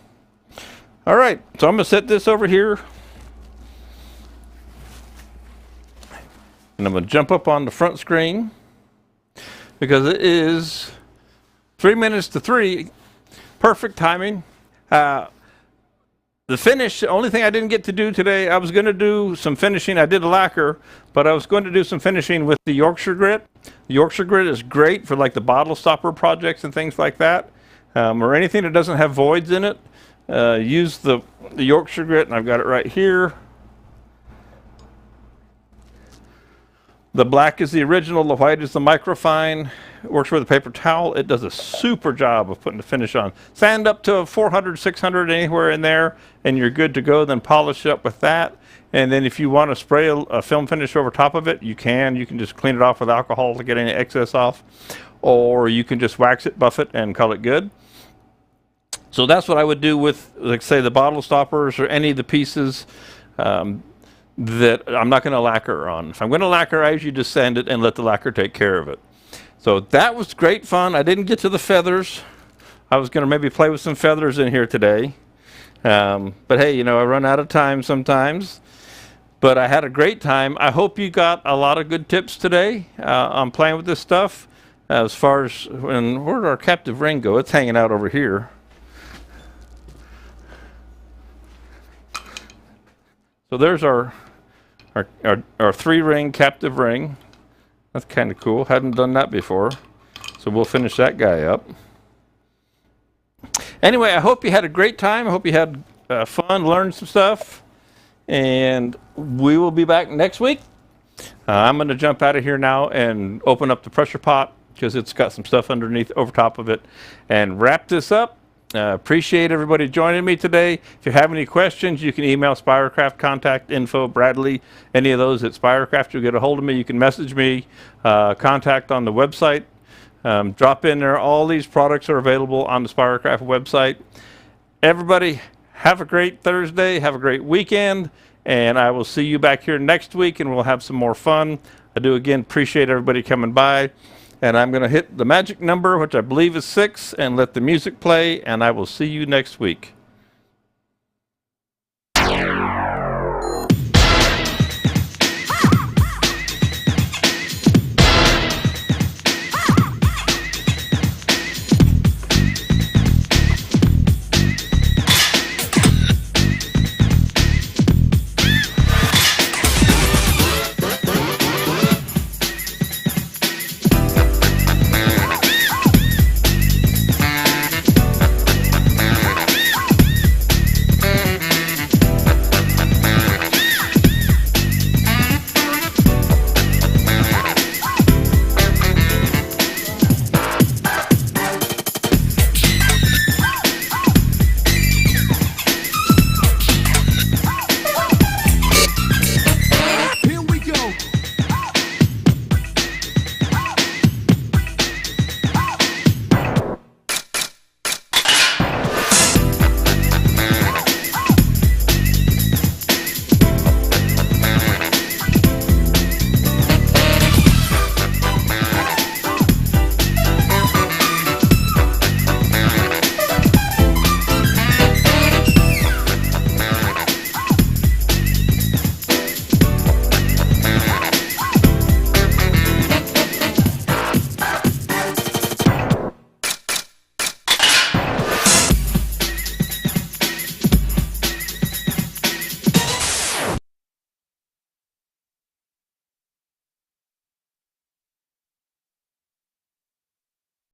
All right, so I'm going to set this over here. And I'm going to jump up on the front screen because it is 3 minutes to 3. Perfect timing. The finish, the only thing I didn't get to do today, I was going to do some finishing. I did a lacquer, but I was going to do some finishing with the Yorkshire grit. The Yorkshire grit is great for like the bottle stopper projects and things like that, or anything that doesn't have voids in it. Use the Yorkshire grit, and I've got it right here. The black is the original, the white is the microfine. It works with a paper towel. It does a super job of putting the finish on. Sand up to 400, 600, anywhere in there, and you're good to go. Then polish it up with that. And then if you want to spray a film finish over top of it, you can. You can just clean it off with alcohol to get any excess off. Or you can just wax it, buff it, and call it good. So that's what I would do with, like, say, the bottle stoppers or any of the pieces that I'm not going to lacquer on. If I'm going to lacquer, I usually just sand it and let the lacquer take care of it. So that was great fun. I didn't get to the feathers. I was going to maybe play with some feathers in here today. But hey, you know, I run out of time sometimes. But I had a great time. I hope you got a lot of good tips today on playing with this stuff. As far as, where did our captive ring go? It's hanging out over here. So there's our 3-ring captive ring. That's kind of cool. Hadn't done that before. So we'll finish that guy up. Anyway, I hope you had a great time. I hope you had fun, learned some stuff. And we will be back next week. I'm going to jump out of here now and open up the pressure pot because it's got some stuff underneath, over top of it, and wrap this up. Appreciate everybody joining me today. If you have any questions, you can email Spiracraft, contact info, Bradley, any of those at Spiracraft. You'll get a hold of me. You can message me, contact on the website. Drop in there. All these products are available on the Spiracraft website. Everybody, have a great Thursday. Have a great weekend. And I will see you back here next week, and we'll have some more fun. I do, again, appreciate everybody coming by. And I'm going to hit the magic number, which I believe is 6, and let the music play, and I will see you next week.